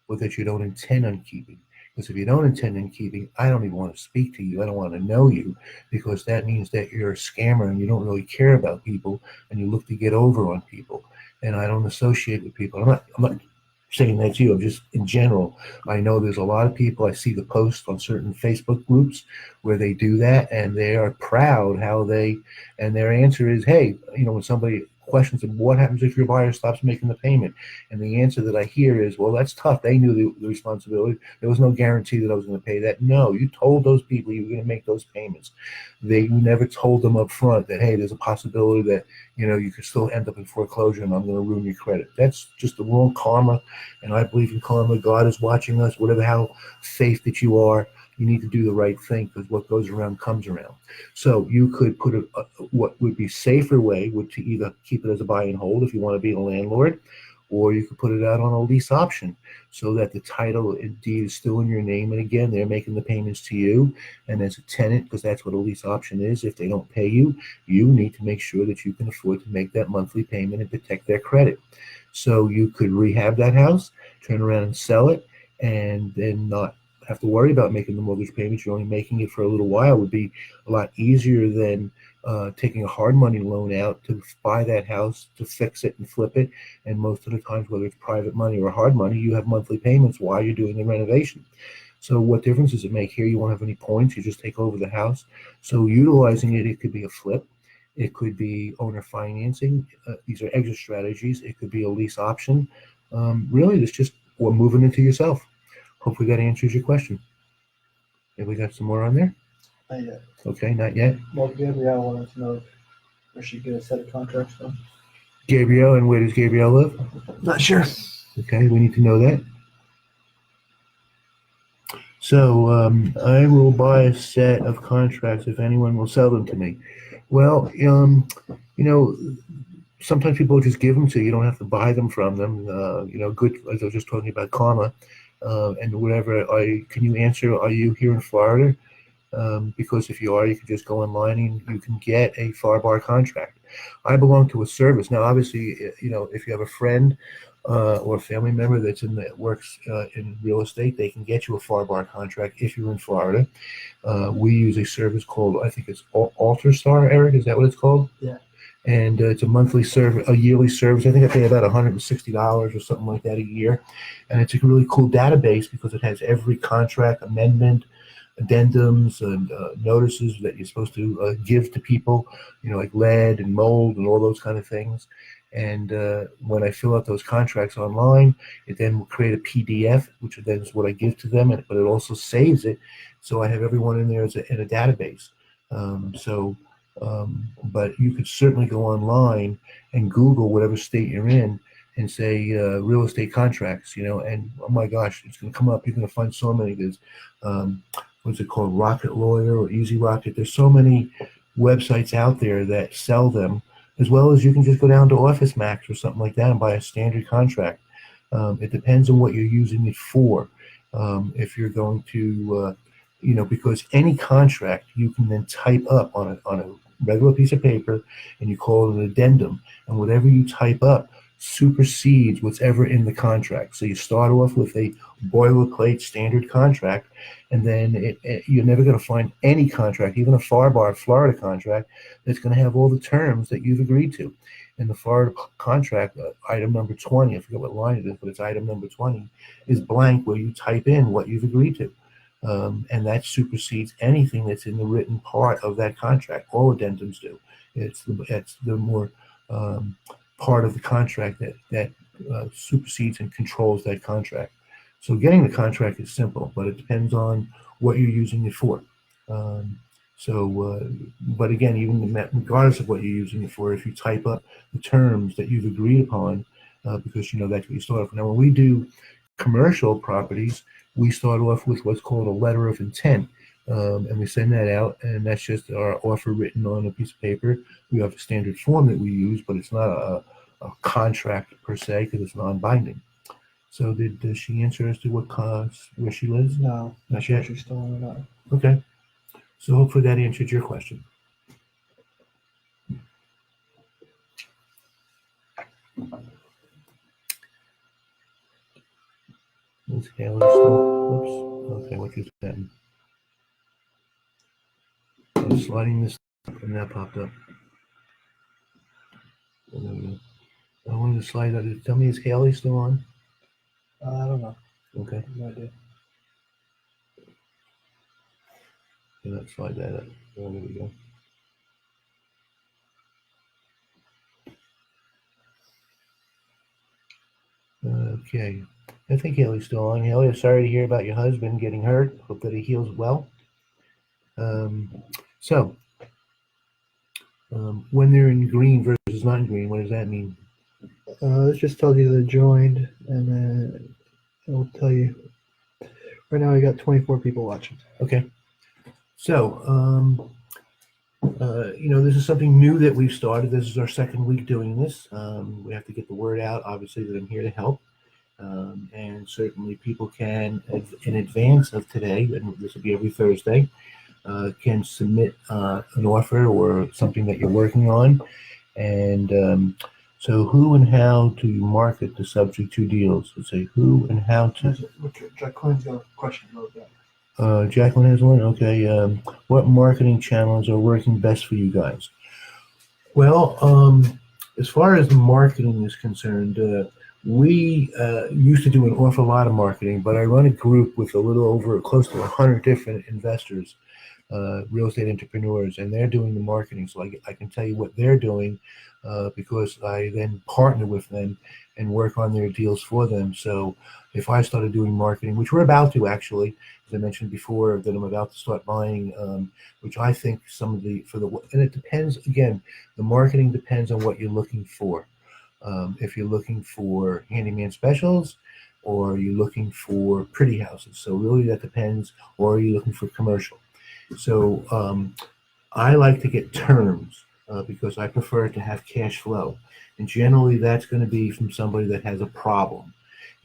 or that you don't intend on keeping. Because if you don't intend on keeping, I don't even want to speak to you. I don't want to know you, because that means that you're a scammer and you don't really care about people, and you look to get over on people. And I don't associate with people. I'm not saying that to you. I'm just, in general, I know there's a lot of people. I see the posts on certain Facebook groups where they do that, and they are proud and their answer is, hey, when somebody questions them, what happens if your buyer stops making the payment? And the answer that I hear is, well, that's tough. They knew the responsibility. There was no guarantee that I was going to pay that. No, you told those people you were going to make those payments. You never told them up front that, hey, there's a possibility that you could still end up in foreclosure and I'm going to ruin your credit. That's just the wrong karma. And I believe in karma. God is watching us. Whatever how faith that you are, you need to do the right thing, because what goes around comes around. So you could put what would be safer way would to either keep it as a buy and hold if you want to be a landlord, or you could put it out on a lease option, so that the title and deed is still in your name. And again, they're making the payments to you. And as a tenant, because that's what a lease option is, if they don't pay you, you need to make sure that you can afford to make that monthly payment and protect their credit. So you could rehab that house, turn around and sell it, and then not have to worry about making the mortgage payments. You're only making it for a little while. It would be a lot easier than taking a hard money loan out to buy that house, to fix it and flip it. And most of the times, whether it's private money or hard money, you have monthly payments while you're doing the renovation. So what difference does it make? Here you won't have any points. You just take over the house. So utilizing it, it could be a flip. It could be owner financing. These are exit strategies. It could be a lease option. Really, it's just moving into yourself. Hopefully that answers your question. Have we got some more on there? Not yet. Okay, not yet. Well, Gabrielle wanted to know where she get a set of contracts from. Gabrielle, and where does Gabrielle live? Not sure. Okay, we need to know that. So I will buy a set of contracts if anyone will sell them to me. Well, sometimes people just give them to you. You don't have to buy them from them. Good, as I was just talking about karma, and whatever. Can you answer, are you here in Florida? Because if you are, you can just go online and you can get a FAR bar contract. I belong to a service. Now, obviously, if you have a friend or a family member that works in real estate, they can get you a FAR bar contract if you're in Florida. We use a service called, I think it's AlterStar, Eric, is that what it's called? Yeah. And it's a monthly service, a yearly service. I think I pay about $160 or something like that a year. And it's a really cool database because it has every contract amendment, addendums, and notices that you're supposed to give to people, like lead and mold and all those kind of things. And when I fill out those contracts online, it then will create a PDF, which then is what I give to them, but it also saves it. So I have everyone in there in a database. But you could certainly go online and Google whatever state you're in and say real estate contracts, and oh my gosh, it's going to come up. You're going to find so many. There's what's it called, Rocket Lawyer or Easy Rocket. There's so many websites out there that sell them, as well as you can just go down to Office Max or something like that and buy a standard contract. It depends on what you're using it for. If you're going to, because any contract you can then type up on a regular piece of paper, and you call it an addendum, and whatever you type up supersedes whatever in the contract. So you start off with a boilerplate standard contract, and then you're never going to find any contract, even a FAR bar Florida contract, that's going to have all the terms that you've agreed to. In the Florida contract, item number 20, I forget what line it is, but it's item number 20, is blank where you type in what you've agreed to. And that supersedes anything that's in the written part of that contract. All addendums do. It's the more part of the contract that supersedes and controls that contract. So getting the contract is simple, but it depends on what you're using it for. But again, even regardless of what you're using it for, if you type up the terms that you've agreed upon, because that's what you start off. Now, when we do commercial properties, we start off with what's called a letter of intent. And we send that out, and that's just our offer written on a piece of paper. We have a standard form that we use, but it's not a contract per se because it's non-binding. So does she answer as to where she lives? No, Not yet. she's still on or not. Okay. So hopefully that answered your question. Is Haley still? Oops. Okay, what just happened? I was sliding this up and that popped up. Oh, there we go. I wanted to slide that. Tell me, is Haley still on? I don't know. Okay. No idea. Let's slide that up. Oh, there we go. Okay. I think Haley's still on. Haley, I'm sorry to hear about your husband getting hurt. Hope that he heals well. So, when they're in green versus not in green, what does that mean? This just tells you they're joined, and then it'll tell you. Right now, I got 24 people watching. Okay. So, this is something new that we've started. This is our second week doing this. We have to get the word out, obviously, that I'm here to help. And certainly people can, in advance of today, and this will be every Thursday, can submit an offer or something that you're working on. And so who and how to market the subject to deals? Let's say who and how to. Jacqueline's got a question about that. Jacqueline has one? Okay. What marketing channels are working best for you guys? Well, as far as the marketing is concerned, we used to do an awful lot of marketing, but I run a group with a little over close to 100 different investors, real estate entrepreneurs, and they're doing the marketing. So I can tell you what they're doing because I then partner with them and work on their deals for them. So if I started doing marketing, which we're about to actually, as I mentioned before, that I'm about to start buying, which I think and it depends, again, the marketing depends on what you're looking for. If you're looking for handyman specials, or are you looking for pretty houses? So really that depends, or are you looking for commercial? So I like to get terms because I prefer to have cash flow. And generally, that's going to be from somebody that has a problem.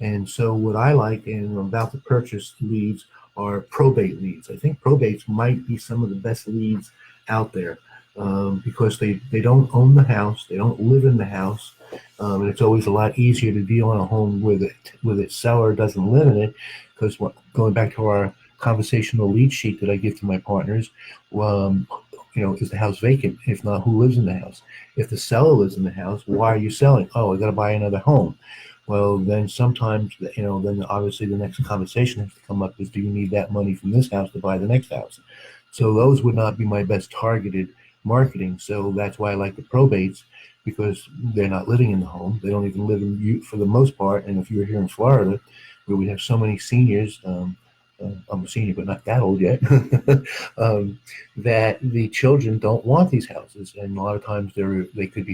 And so, what I like and I'm about to purchase leads are probate leads. I think probates might be some of the best leads out there because they don't own the house, they don't live in the house, and it's always a lot easier to deal on a home with its seller doesn't live in it. Because going back to our conversational lead sheet that I give to my partners, um, is the house vacant? If not, who lives in the house? If the seller lives in the house, why are you selling? Oh, I got to buy another home. Well, then sometimes, then obviously the next conversation has to come up is, do you need that money from this house to buy the next house? So those would not be my best targeted marketing. So that's why I like the probates because they're not living in the home. They don't even live in for the most part. And if you're here in Florida, where we have so many seniors, I'm a senior, but not that old yet. That the children don't want these houses, and a lot of times they could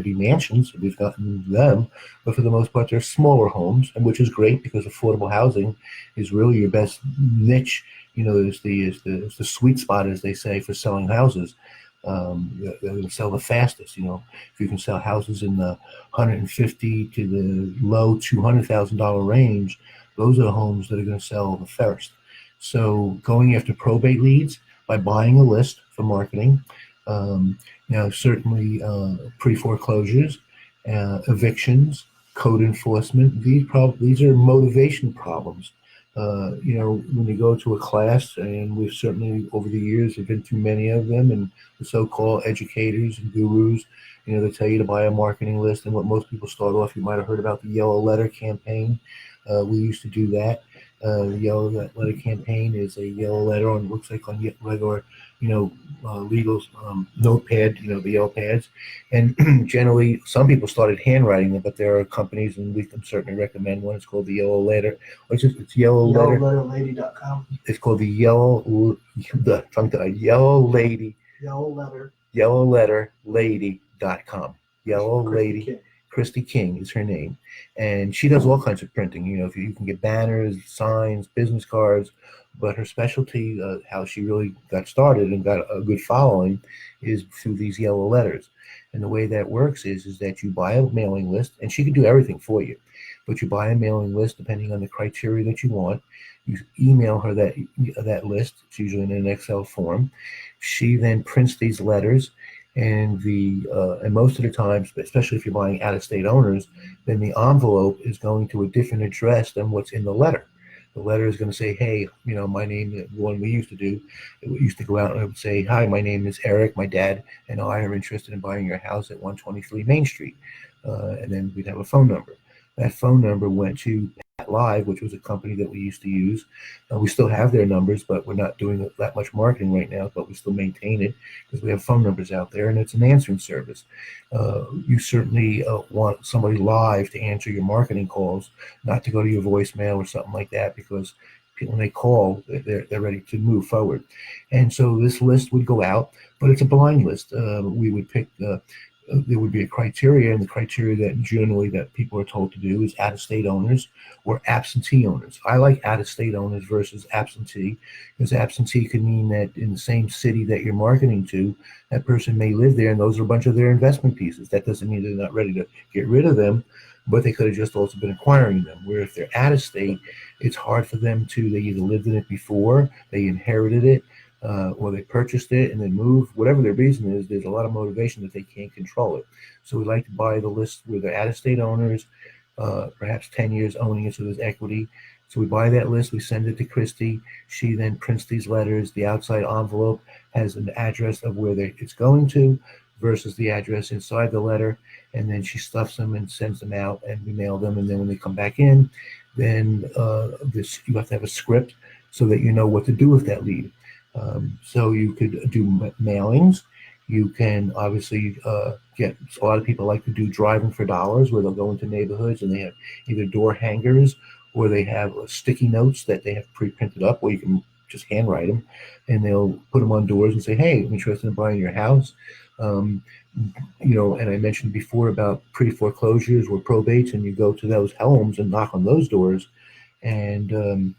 be mansions. We've gotten them, but for the most part, they're smaller homes, and which is great because affordable housing is really your best niche. Is the sweet spot, as they say, for selling houses. They're going to sell the fastest. If you can sell houses in the 150 to the low $200,000 range, those are the homes that are going to sell the first. So going after probate leads by buying a list for marketing. Now, certainly pre-foreclosures, evictions, code enforcement. These are motivation problems. When you go to a class, and we've certainly over the years have been to many of them, and the so-called educators and gurus, they tell you to buy a marketing list. And what most people start off, you might have heard about the yellow letter campaign. We used to do that. The yellow letter campaign is a yellow letter on, looks like on regular, legal notepad, the yellow pads. And generally, some people started handwriting them, but there are companies, and we can certainly recommend one. It's called the yellow letter. It's yellow letter. Yellowletterlady.com. It's called the yellow lady. Yellow letter lady.com. Yellow lady. Christy King is her name, and she does all kinds of printing. If you can get banners, signs, business cards, but her specialty, how she really got started and got a good following, is through these yellow letters. And the way that works is that you buy a mailing list, and she can do everything for you, but you buy a mailing list depending on the criteria that you want. You email her that list. It's usually in an Excel form. She then prints these letters, and and most of the times, especially if you're buying out-of-state owners, then the envelope is going to a different address than what's in the letter. The letter is going to say, "Hey, my name." The one we used to do, it used to go out and it would say, "Hi, my name is Eric. My dad and I are interested in buying your house at 123 Main Street," and then we'd have a phone number. That phone number went to Pat Live, which was a company that we used to use. We still have their numbers, but we're not doing that much marketing right now, but we still maintain it because we have phone numbers out there, and it's an answering service. You certainly want somebody live to answer your marketing calls, not to go to your voicemail or something like that, because when they call, they're ready to move forward. And so this list would go out, but it's a blind list. We would pick there would be a criteria, and the criteria that generally that people are told to do is out-of-state owners or absentee owners. I like out-of-state owners versus absentee, because absentee could mean that in the same city that you're marketing to, that person may live there, and those are a bunch of their investment pieces. That doesn't mean they're not ready to get rid of them, but they could have just also been acquiring them. Where if they're out-of-state, it's hard for them to, they either lived in it before, they inherited it, or they purchased it and then moved. Whatever their reason is, there's a lot of motivation that they can't control it. So we like to buy the list where they're out-of-state owners, perhaps 10 years owning it, so there's equity. So we buy that list, we send it to Christy. She then prints these letters. The outside envelope has an address of where it's going to versus the address inside the letter. And then she stuffs them and sends them out, and we mail them. And then when they come back in, then you have to have a script so that you know what to do with that lead. So you could do mailings. You can obviously get, a lot of people like to do driving for dollars, where they'll go into neighborhoods and they have either door hangers or they have sticky notes that they have pre-printed up, where you can just handwrite them, and they'll put them on doors and say, "Hey, I'm interested in buying your house." Um, and I mentioned before about pre-foreclosures or probates, and you go to those homes and knock on those doors, and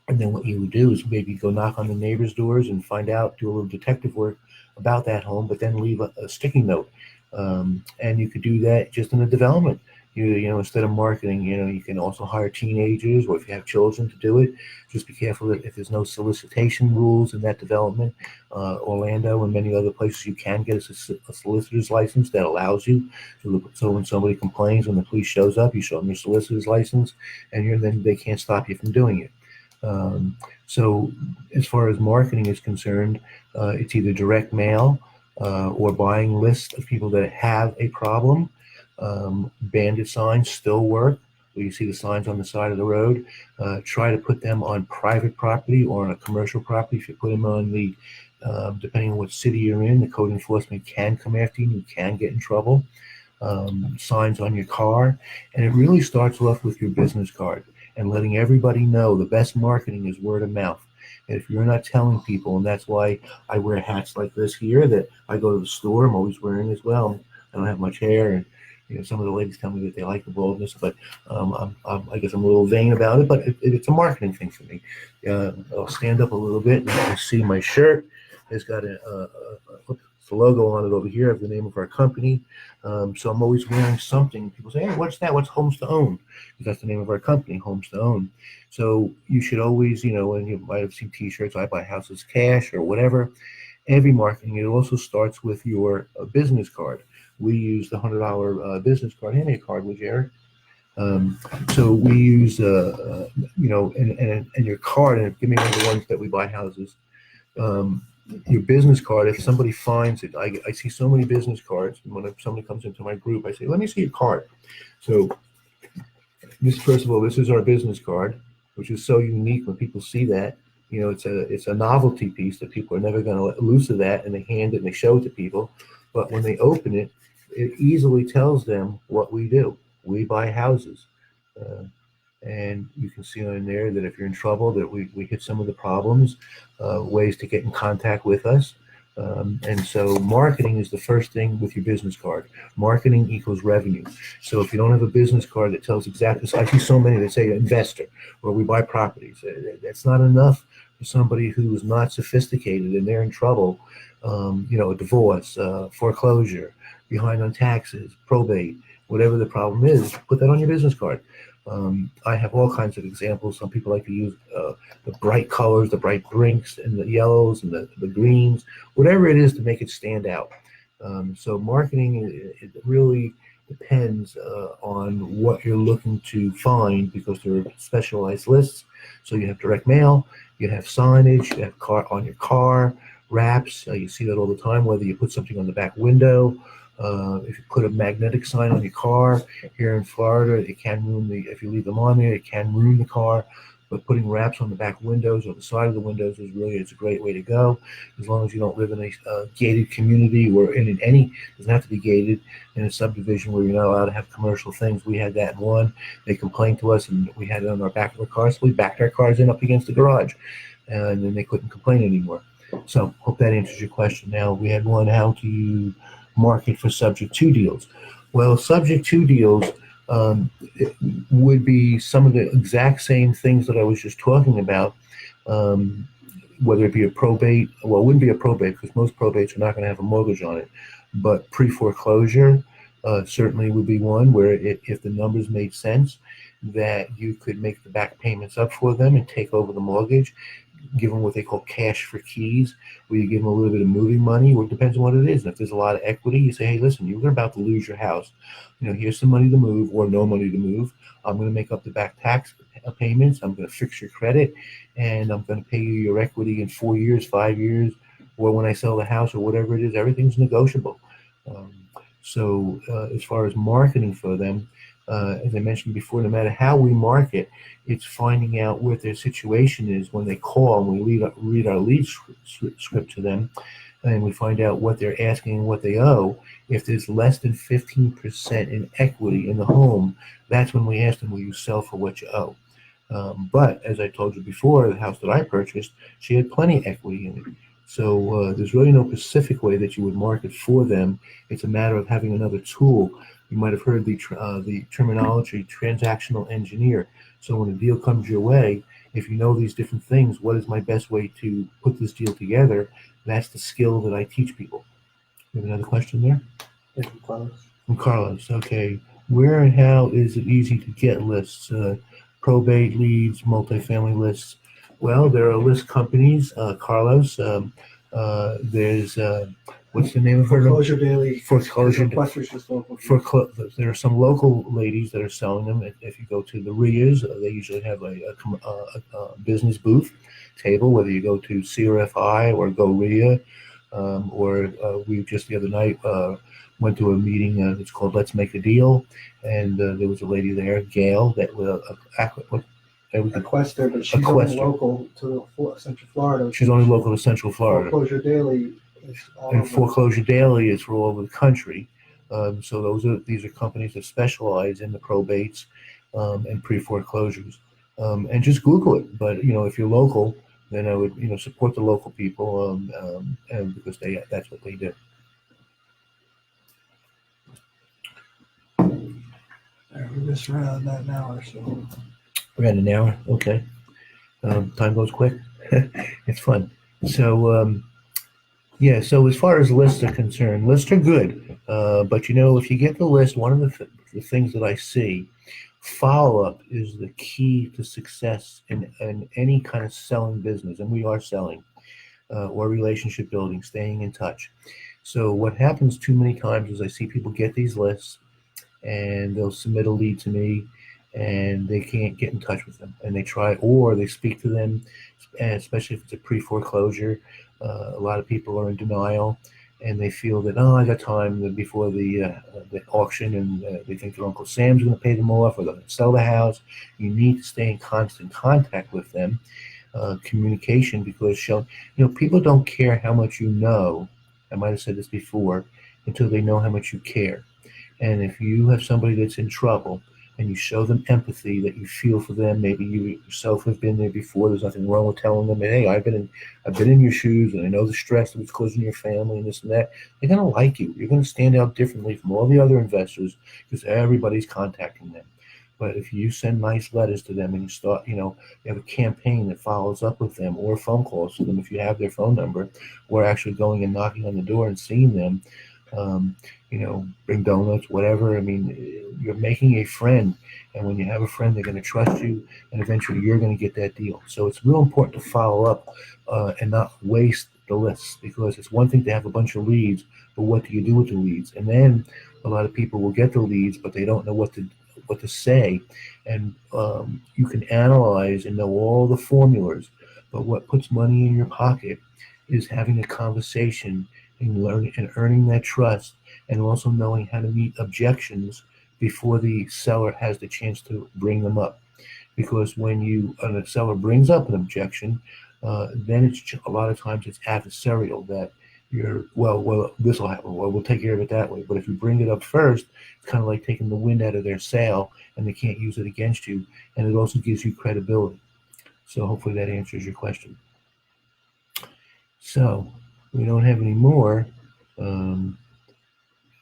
And then what you would do is maybe go knock on the neighbors' doors and find out, do a little detective work about that home, but then leave a sticky note. And you could do that just in the development. You know, instead of marketing, you can also hire teenagers, or if you have children, to do it. Just be careful that if there's no solicitation rules in that development. Orlando and many other places, you can get a solicitor's license that allows you to. So when somebody complains, when the police shows up, you show them your solicitor's license, and then they can't stop you from doing it. So as far as marketing is concerned, it's either direct mail or buying lists of people that have a problem. Bandit signs still work. Where you see the signs on the side of the road, try to put them on private property or on a commercial property. If you put them on depending on what city you're in, the code enforcement can come after you. You can get in trouble. Signs on your car, and it really starts off with your business card and letting everybody know. The best marketing is word of mouth. And if you're not telling people, and that's why I wear hats like this here that I go to the store, I'm always wearing as well. I don't have much hair, and some of the ladies tell me that they like the baldness, but I guess I'm a little vain about it. But it's a marketing thing for me. I'll stand up a little bit, and you can see my shirt has got the logo on it over here of the name of our company. So I'm always wearing something. People say, "Hey, what's that? What's Homes to Own?" Because that's the name of our company, Homes to Own. So you should always, and you might have seen T-shirts, "I buy houses cash" or whatever. Every marketing, it also starts with your business card. We use the $100 business card. Hand me a card, would you, Eric? Um, so we use, and your card, and give me one of the ones that we buy houses. Um, your business card, if somebody finds it, I see so many business cards. And when somebody comes into my group, I say, "Let me see your card." So first of all, this is our business card, which is so unique. When people see that, it's a novelty piece that people are never going to let loose of that, and they hand it and they show it to people. But when they open it, it easily tells them what we do. We buy houses. Uh, and you can see on there that if you're in trouble, that we hit some of the problems, ways to get in contact with us. And so marketing is the first thing with your business card. Marketing equals revenue. So if you don't have a business card that tells exactly, I see so many that say investor or we buy properties. That's not enough for somebody who's not sophisticated and they're in trouble. A divorce, foreclosure, behind on taxes, probate, whatever the problem is, put that on your business card. I have all kinds of examples. Some people like to use the bright colors, the bright brinks, and the yellows and the greens, whatever it is to make it stand out. So marketing, it really depends on what you're looking to find, because there are specialized lists. So you have direct mail, you have signage, you have car on your car, wraps. You see that all the time, whether you put something on the back window. If you put a magnetic sign on your car here in Florida, it can ruin if you leave them on there, it can ruin the car. But putting wraps on the back windows or the side of the windows it's a great way to go. As long as you don't live in a gated community or in any, doesn't have to be gated, in a subdivision where you're not allowed to have commercial things. We had that in one. They complained to us and we had it on our back of the car, so we backed our cars in up against the garage, and then they couldn't complain anymore. So hope that answers your question. Now we had one, how do you market for subject to deals? Well, subject to deals it would be some of the exact same things that I was just talking about, whether it be a probate. Well, it wouldn't be a probate because most probates are not going to have a mortgage on it, but pre-foreclosure certainly would be one where if the numbers made sense, that you could make the back payments up for them and take over the mortgage, give them what they call cash for keys, where you give them a little bit of moving money, or it depends on what it is. And if there's a lot of equity, you say, "Hey, listen, you're about to lose your house. Here's some money to move or no money to move. I'm going to make up the back tax payments. I'm going to fix your credit, and I'm going to pay you your equity in 4 years, 5 years, or when I sell the house or whatever it is." Everything's negotiable. As far as marketing for them, as I mentioned before, no matter how we market, it's finding out what their situation is when they call, and we read our lead script to them, and we find out what they're asking and what they owe. If there's less than 15% in equity in the home, that's when we ask them, "Will you sell for what you owe?" But as I told you before, the house that I purchased, she had plenty of equity in it. So there's really no specific way that you would market for them. It's a matter of having another tool. You might have heard the terminology transactional engineer. So when a deal comes your way, if you know these different things, what is my best way to put this deal together? That's the skill that I teach people. You have another question there? Thank you, Carlos. From Carlos. Okay. Where and how is it easy to get lists? Probate leads, multifamily lists. Well, there are list companies, Carlos. There's what's the name of her? Foreclosure Daily. Foreclosure. Requesters just local. There are some local ladies that are selling them. If you go to the RIAs, they usually have a business booth table, whether you go to CRFI or Go RIA, or we just the other night went to a meeting. It's called Let's Make a Deal, and there was a lady there, Gail, that was a quester, but she's only local to Central Florida. She's only local to Central Florida. Foreclosure Daily is all and over. Foreclosure Daily is for all over the country. So these are companies that specialize in the probates and pre-foreclosures. And just Google it. But if you're local, then I would support the local people, and because that's what they do. We're just around that an hour, so. We're at an hour. Okay. Time goes quick. It's fun. So yeah. So as far as lists are concerned, lists are good. But if you get the list, one of the things that I see, follow-up is the key to success in any kind of selling business, and we are selling, or relationship building, staying in touch. So what happens too many times is I see people get these lists, and they'll submit a lead to me, and they can't get in touch with them, and they try, or they speak to them, and especially if it's a pre-foreclosure. A lot of people are in denial, and they feel that, I got time before the auction, and they think their Uncle Sam's going to pay them off, or they're going to sell the house. You need to stay in constant contact with them, communication, because people don't care how much you know. I might have said this before, until they know how much you care. And if you have somebody that's in trouble, and you show them empathy, that you feel for them, maybe you yourself have been there before. There's nothing wrong with telling them, hey, I've been in your shoes, and I know the stress that it's causing your family and this and that. They're gonna like you. You're gonna stand out differently from all the other investors because everybody's contacting them. But if you send nice letters to them and you start, you have a campaign that follows up with them, or phone calls to them if you have their phone number, or actually going and knocking on the door and seeing them. Bring donuts, whatever. I mean, you're making a friend, and when you have a friend, they're going to trust you, and eventually you're going to get that deal. So it's real important to follow up and not waste the lists, because it's one thing to have a bunch of leads, but what do you do with the leads? And then a lot of people will get the leads, but they don't know what to say. And you can analyze and know all the formulas, but what puts money in your pocket is having a conversation and learning and earning that trust, and also knowing how to meet objections before the seller has the chance to bring them up. Because when a seller brings up an objection, then it's a lot of times it's adversarial, that this will happen, well, we'll take care of it that way. But if you bring it up first, it's kind of like taking the wind out of their sail, and they can't use it against you, and it also gives you credibility. So hopefully that answers your question. So we don't have any more.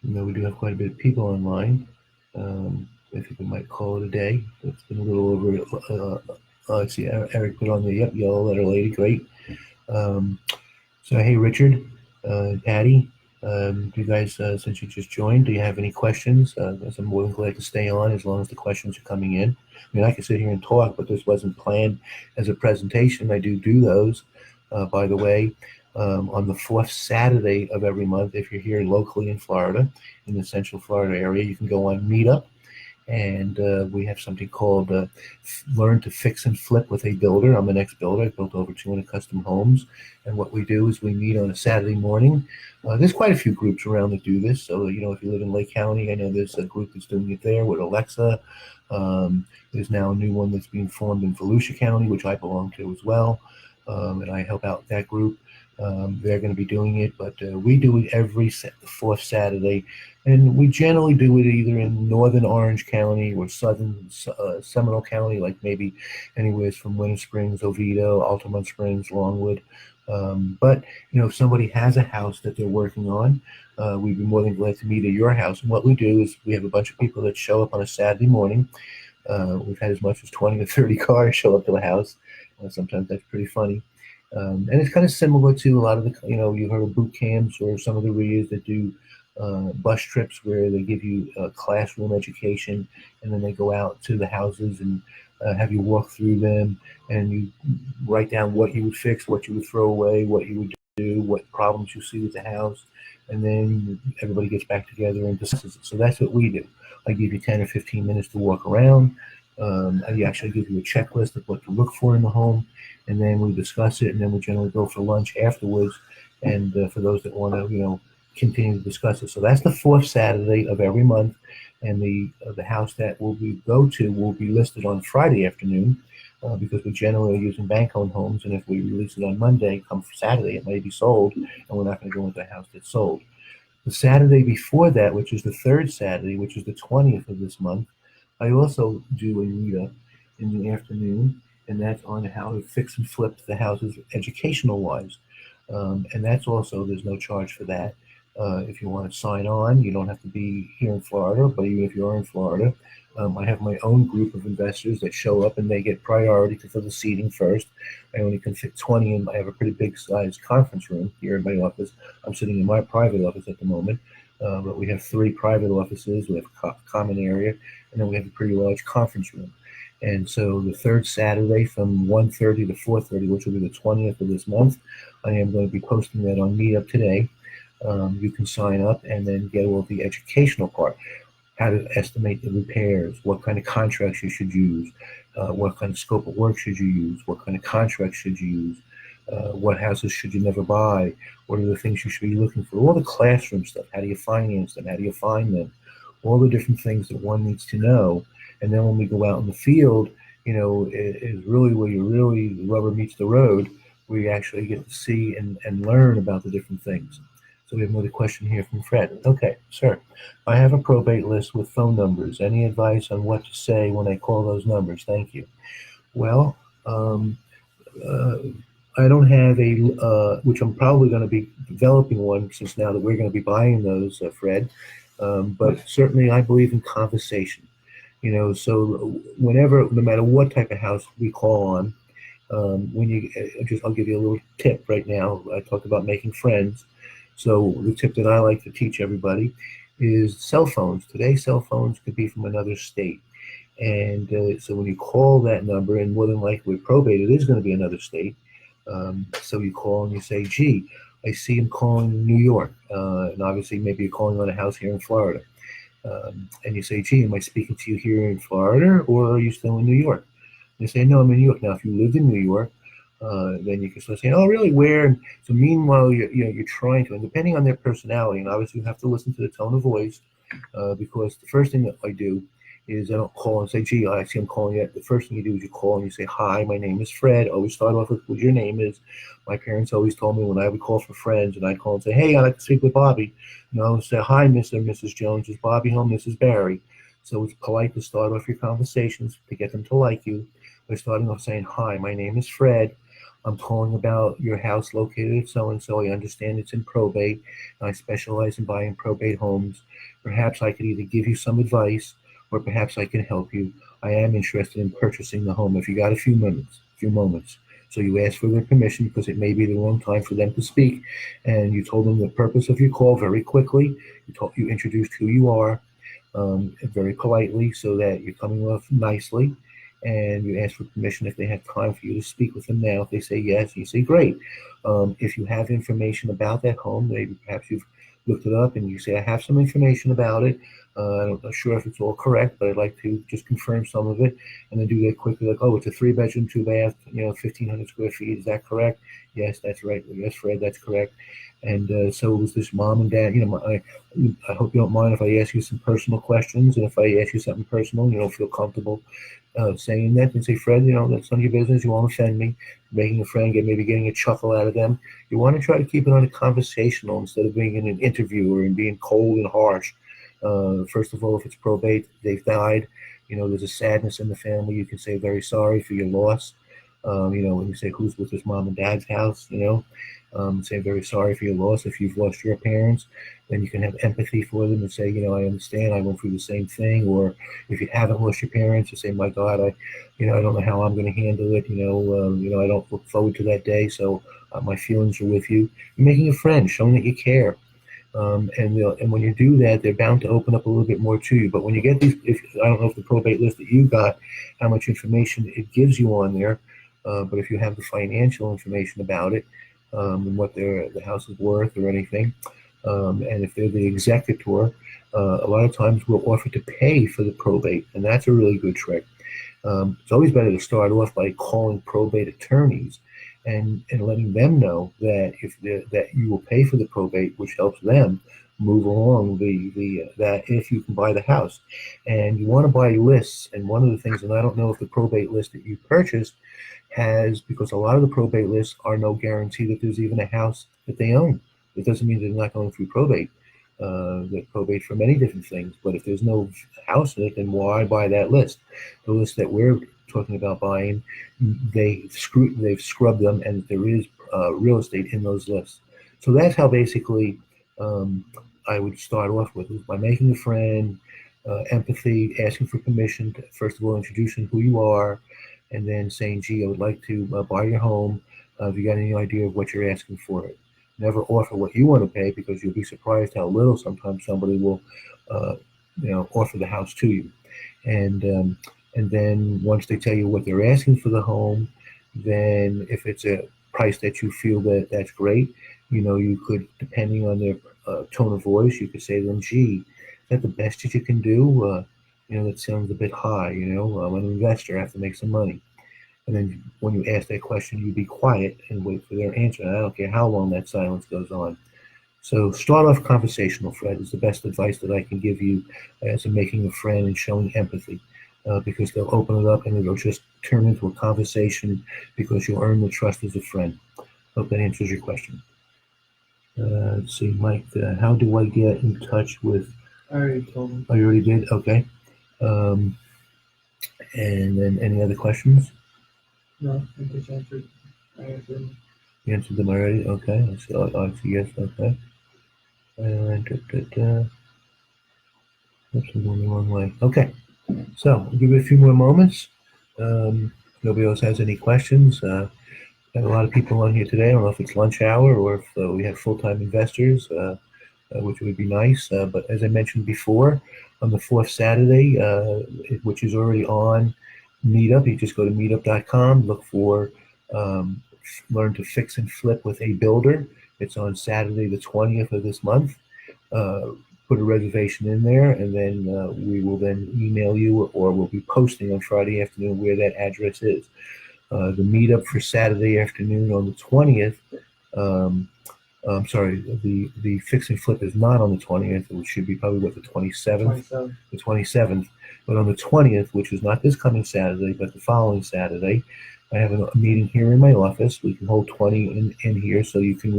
We do have quite a bit of people online. I think we might call it a day. It's been a little over. I see Eric put on the yellow letter lady. Great. So hey, Richard, Patty, you guys, since you just joined, do you have any questions? I'm more than glad to stay on as long as the questions are coming in. I mean, I can sit here and talk, but this wasn't planned as a presentation. I do those, by the way. On the fourth Saturday of every month, if you're here locally in Florida, in the Central Florida area, you can go on Meetup, and we have something called Learn to Fix and Flip with a Builder. I'm an ex-builder. I've built over 200 custom homes, and what we do is we meet on a Saturday morning. There's quite a few groups around that do this, so if you live in Lake County, I know there's a group that's doing it there with Alexa. There's now a new one that's being formed in Volusia County, which I belong to as well, and I help out that group. They're going to be doing it, but we do it every fourth Saturday, and we generally do it either in northern Orange County or southern Seminole County, like maybe anywhere from Winter Springs, Oviedo, Altamont Springs, Longwood. But if somebody has a house that they're working on, we'd be more than glad to meet at your house. And what we do is we have a bunch of people that show up on a Saturday morning. We've had as much as 20 or 30 cars show up to the house. Sometimes that's pretty funny. And it's kind of similar to a lot of the, you've heard of boot camps or some of the RIAs that do bus trips where they give you a classroom education and then they go out to the houses and have you walk through them and you write down what you would fix, what you would throw away, what you would do, what problems you see with the house, and then everybody gets back together and discusses it. So that's what we do. I give you 10 or 15 minutes to walk around. I actually give you a checklist of what to look for in the home, and then we discuss it, and then we generally go for lunch afterwards. And for those that want to, continue to discuss it, so that's the fourth Saturday of every month, and the house that will be go to will be listed on Friday afternoon. Because we generally are using bank-owned homes, and if we release it on Monday, come Saturday, it may be sold, and we're not going to go into a house that's sold. The Saturday before that, which is the third Saturday, which is the 20th of this month, I also do a meetup in the afternoon, and that's on how to fix and flip the houses educational wise. And that's also, there's no charge for that. If you want to sign on, you don't have to be here in Florida, but even if you are in Florida, I have my own group of investors that show up and they get priority for the seating first. I only can fit 20 in. I have a pretty big sized conference room here in my office. I'm sitting in my private office at the moment, but we have 3 private offices. We have a common area, and then we have a pretty large conference room. And so the third Saturday from 1:30 to 4:30, which will be the 20th of this month, I am going to be posting that on Meetup today. You can sign up and then get all the educational part, how to estimate the repairs, what kind of contracts you should use, what kind of scope of work should you use, what kind of contracts should you use, what houses should you never buy, what are the things you should be looking for, all the classroom stuff, how do you finance them, how do you find them, all the different things that one needs to know. And then when we go out in the field, is really where the rubber meets the road, where you actually get to see and learn about the different things. So we have another question here from Fred. Okay, sir. I have a probate list with phone numbers. Any advice on what to say when I call those numbers? Thank you. Well, uh, I don't have which I'm probably going to be developing one since now that we're going to be buying those, Fred. But certainly I believe in conversation. So whenever, no matter what type of house we call on, when you I'll give you a little tip right now. I talked about making friends. So the tip that I like to teach everybody is cell phones. Today, cell phones could be from another state. And so when you call that number, and more than likely with probate, it is going to be another state. So you call and you say, gee, I see him calling New York. And obviously maybe you're calling on a house here in Florida. And you say, gee, am I speaking to you here in Florida or are you still in New York? And they say, no, I'm in New York. Now, if you lived in New York, then you can start saying, oh, really, where? And so meanwhile, you're trying to, and depending on their personality, and obviously you have to listen to the tone of voice, because the first thing that I do is I don't call and say, gee, I see I'm calling you. The first thing you do is you call and you say, hi, my name is Fred. Always start off with what your name is. My parents always told me when I would call for friends and I'd call and say, hey, I'd like to speak with Bobby. Say, hi, Mr. and Mrs. Jones. Is Bobby home? Mrs. Barry. So it's polite to start off your conversations to get them to like you by starting off saying, hi, my name is Fred. I'm calling about your house located at so-and-so. I understand it's in probate. I specialize in buying probate homes. Perhaps I could either give you some advice or perhaps I can help you. I am interested in purchasing the home. If you got a few moments. So you ask for their permission because it may be the wrong time for them to speak. And you told them the purpose of your call very quickly. You introduced who you are very politely so that you're coming off nicely. And you ask for permission if they have time for you to speak with them now. If they say yes, you say great. If you have information about that home, maybe perhaps you've looked it up and you say, I have some information about it. I'm not sure if it's all correct, but I'd like to just confirm some of it and then do that quickly. Like, oh, it's a 3-bedroom, 2-bath, 1,500 square feet. Is that correct? Yes, that's right. Yes, Fred, that's correct. And so it was this mom and dad. I hope you don't mind if I ask you some personal questions. And if I ask you something personal, you don't feel comfortable saying that, and say, Fred, that's none of your business. You won't offend me. Making a friend, maybe getting a chuckle out of them. You want to try to keep it on a conversational instead of being in an interview or in being cold and harsh. First of all, if it's probate, they've died. There's a sadness in the family. You can say very sorry for your loss. When you say who's with his mom and dad's house, say very sorry for your loss. If you've lost your parents, then you can have empathy for them and say, I understand, I went through the same thing. Or if you haven't lost your parents, you say, my God, I don't know how I'm going to handle it. I don't look forward to that day. So my feelings are with you. You're making a friend, showing that you care. And when you do that, they're bound to open up a little bit more to you. But when you get these, I don't know if the probate list that you got, how much information it gives you on there, but if you have the financial information about it, and what the house is worth or anything, and if they're the executor, a lot of times we'll offer to pay for the probate, and that's a really good trick. It's always better to start off by calling probate attorneys and letting them know that that you will pay for the probate, which helps them move along that if you can buy the house. And you want to buy lists. And one of the things, and I don't know if the probate list that you purchased has, because a lot of the probate lists are no guarantee that there's even a house that they own. It doesn't mean they're not going through probate. They probate for many different things, but if there's no house in it, then why buy that list? The list that we're talking about buying, they've scrubbed them, and there is real estate in those lists. So that's how basically I would start off with, is by making a friend, empathy, asking for permission to, first of all, introducing who you are, and then saying, gee, I would like to buy your home. Have you got any idea of what you're asking for it? Never offer what you want to pay, because you'll be surprised how little sometimes somebody will, offer the house to you. And then once they tell you what they're asking for the home, then if it's a price that you feel that's great, you could, depending on their tone of voice, you could say to them, gee, is that the best that you can do? That sounds a bit high. I'm an investor, I have to make some money. And then when you ask that question, you be quiet and wait for their answer. And I don't care how long that silence goes on. So start off conversational, Fred, is the best advice that I can give you as a making a friend and showing empathy, because they'll open it up and it'll just turn into a conversation, because you'll earn the trust as a friend. Hope that answers your question. Let's see, Mike, how do I get in touch with... I already told him. Oh, you already did? Okay. And then any other questions? No, I just answered. I answered them. You answered them already? Okay. I see yes, okay. Oops, I'm going the wrong way. Okay. So I'll give you a few more moments. Nobody else has any questions. Got a lot of people on here today. I don't know if it's lunch hour or if we have full-time investors, which would be nice. But as I mentioned before, on the fourth Saturday, which is already on Meetup, you just go to meetup.com, look for Learn to Fix and Flip with a Builder. It's on Saturday, the 20th of this month. Put a reservation in there, and then we will then email you, or we'll be posting on Friday afternoon where that address is. The meetup for Saturday afternoon on the 20th. I'm sorry, the Fix and Flip is not on the 20th. It should be probably the 27th. 27. The 27th. But on the 20th, which is not this coming Saturday, but the following Saturday, I have a meeting here in my office. We can hold 20 in here, so you can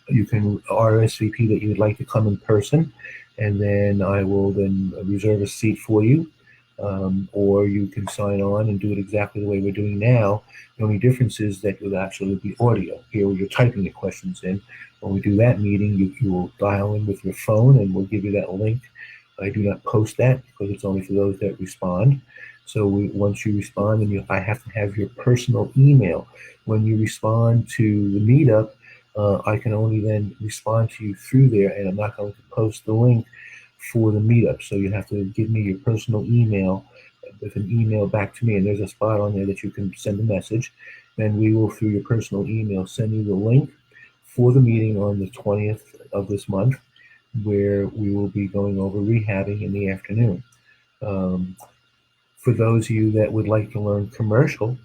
RSVP that you would like to come in person, and then I will then reserve a seat for you. Or you can sign on and do it exactly the way we're doing now. The only difference is that you'll actually be audio. Here you're typing the questions in. When we do that meeting, you will dial in with your phone, and we'll give you that link. I do not post that because it's only for those that respond. So once you respond, then I have to have your personal email. When you respond to the meetup, I can only then respond to you through there, and I'm not going to post the link for the meetup. So you have to give me your personal email with an email back to me, and there's a spot on there that you can send a message. Then we will, through your personal email, send you the link for the meeting on the 20th of this month, where we will be going over rehabbing in the afternoon. For those of you that would like to learn commercial,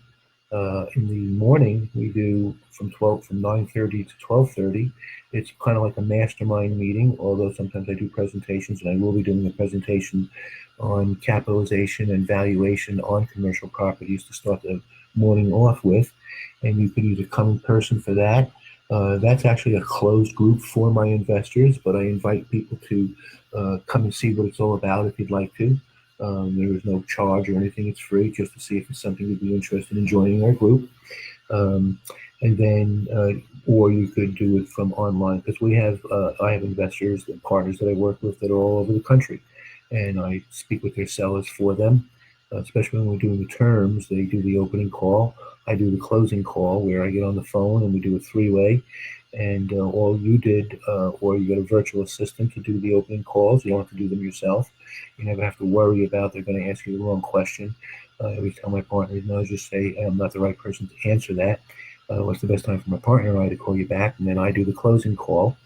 in the morning we do from 9:30 to 12:30. It's kind of like a mastermind meeting, although sometimes I do presentations, and I will be doing a presentation on capitalization and valuation on commercial properties to start the morning off with. And you can either come in person for that. That's actually a closed group for my investors, but I invite people to come and see what it's all about if you'd like to. There is no charge or anything. It's free just to see if it's something you'd be interested in joining our group. And then, or you could do it from online, because I have investors and partners that I work with that are all over the country, and I speak with their sellers for them. Especially when we're doing the terms, they do the opening call. I do the closing call, where I get on the phone and we do a three-way. And all you did, or you get a virtual assistant to do the opening calls. You don't have to do them yourself. You never have to worry about they're going to ask you the wrong question. I always tell my partners, no, just say, I'm not the right person to answer that. What's the best time for my partner and I to call you back? And then I do the closing call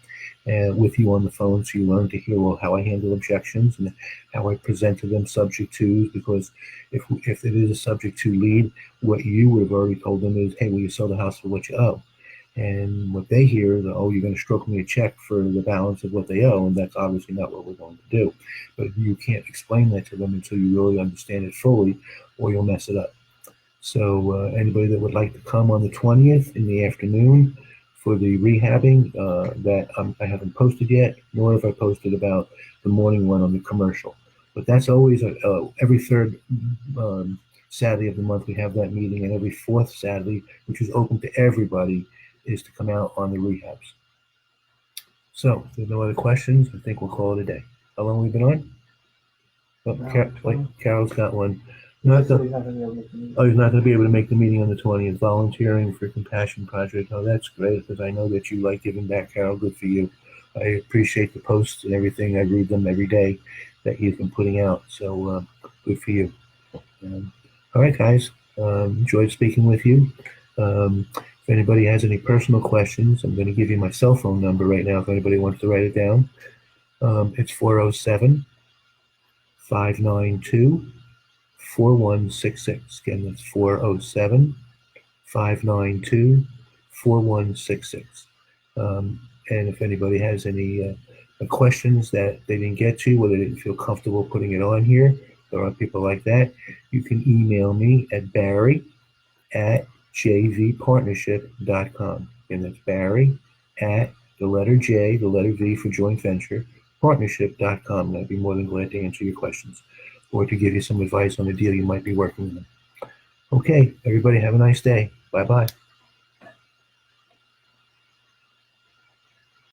with you on the phone, so you learn to hear, well, how I handle objections and how I present to them subject twos. Because if it is a subject to lead, what you would have already told them is, hey, will you sell the house for what you owe? And what they hear is, oh, you're going to stroke me a check for the balance of what they owe, and that's obviously not what we're going to do. But you can't explain that to them until you really understand it fully, or you'll mess it up. So anybody that would like to come on the 20th in the afternoon for the rehabbing, I haven't posted yet, nor have I posted about the morning one on the commercial. But that's always every third Saturday of the month we have that meeting, and every fourth Saturday, which is open to everybody, is to come out on the rehabs. So if there's no other questions, I think we'll call it a day. How long have we been on? Oh, Carol's got one. He's not going to be able to make the meeting on the 20th. Volunteering for Compassion Project. Oh, that's great, because I know that you like giving back, Carol. Good for you. I appreciate the posts and everything. I read them every day that you've been putting out. So good for you. All right, guys. Enjoyed speaking with you. If anybody has any personal questions, I'm going to give you my cell phone number right now if anybody wants to write it down. It's 407-592-4166. Again, that's 407-592-4166. And if anybody has any questions that they didn't get to, or they didn't feel comfortable putting it on here, there are people like that, you can email me at barry@jvpartnership.com. And that's Barry at the letter J, the letter V for joint venture, partnership.com. And I'd be more than glad to answer your questions or to give you some advice on a deal you might be working on. Okay, everybody have a nice day. Bye-bye.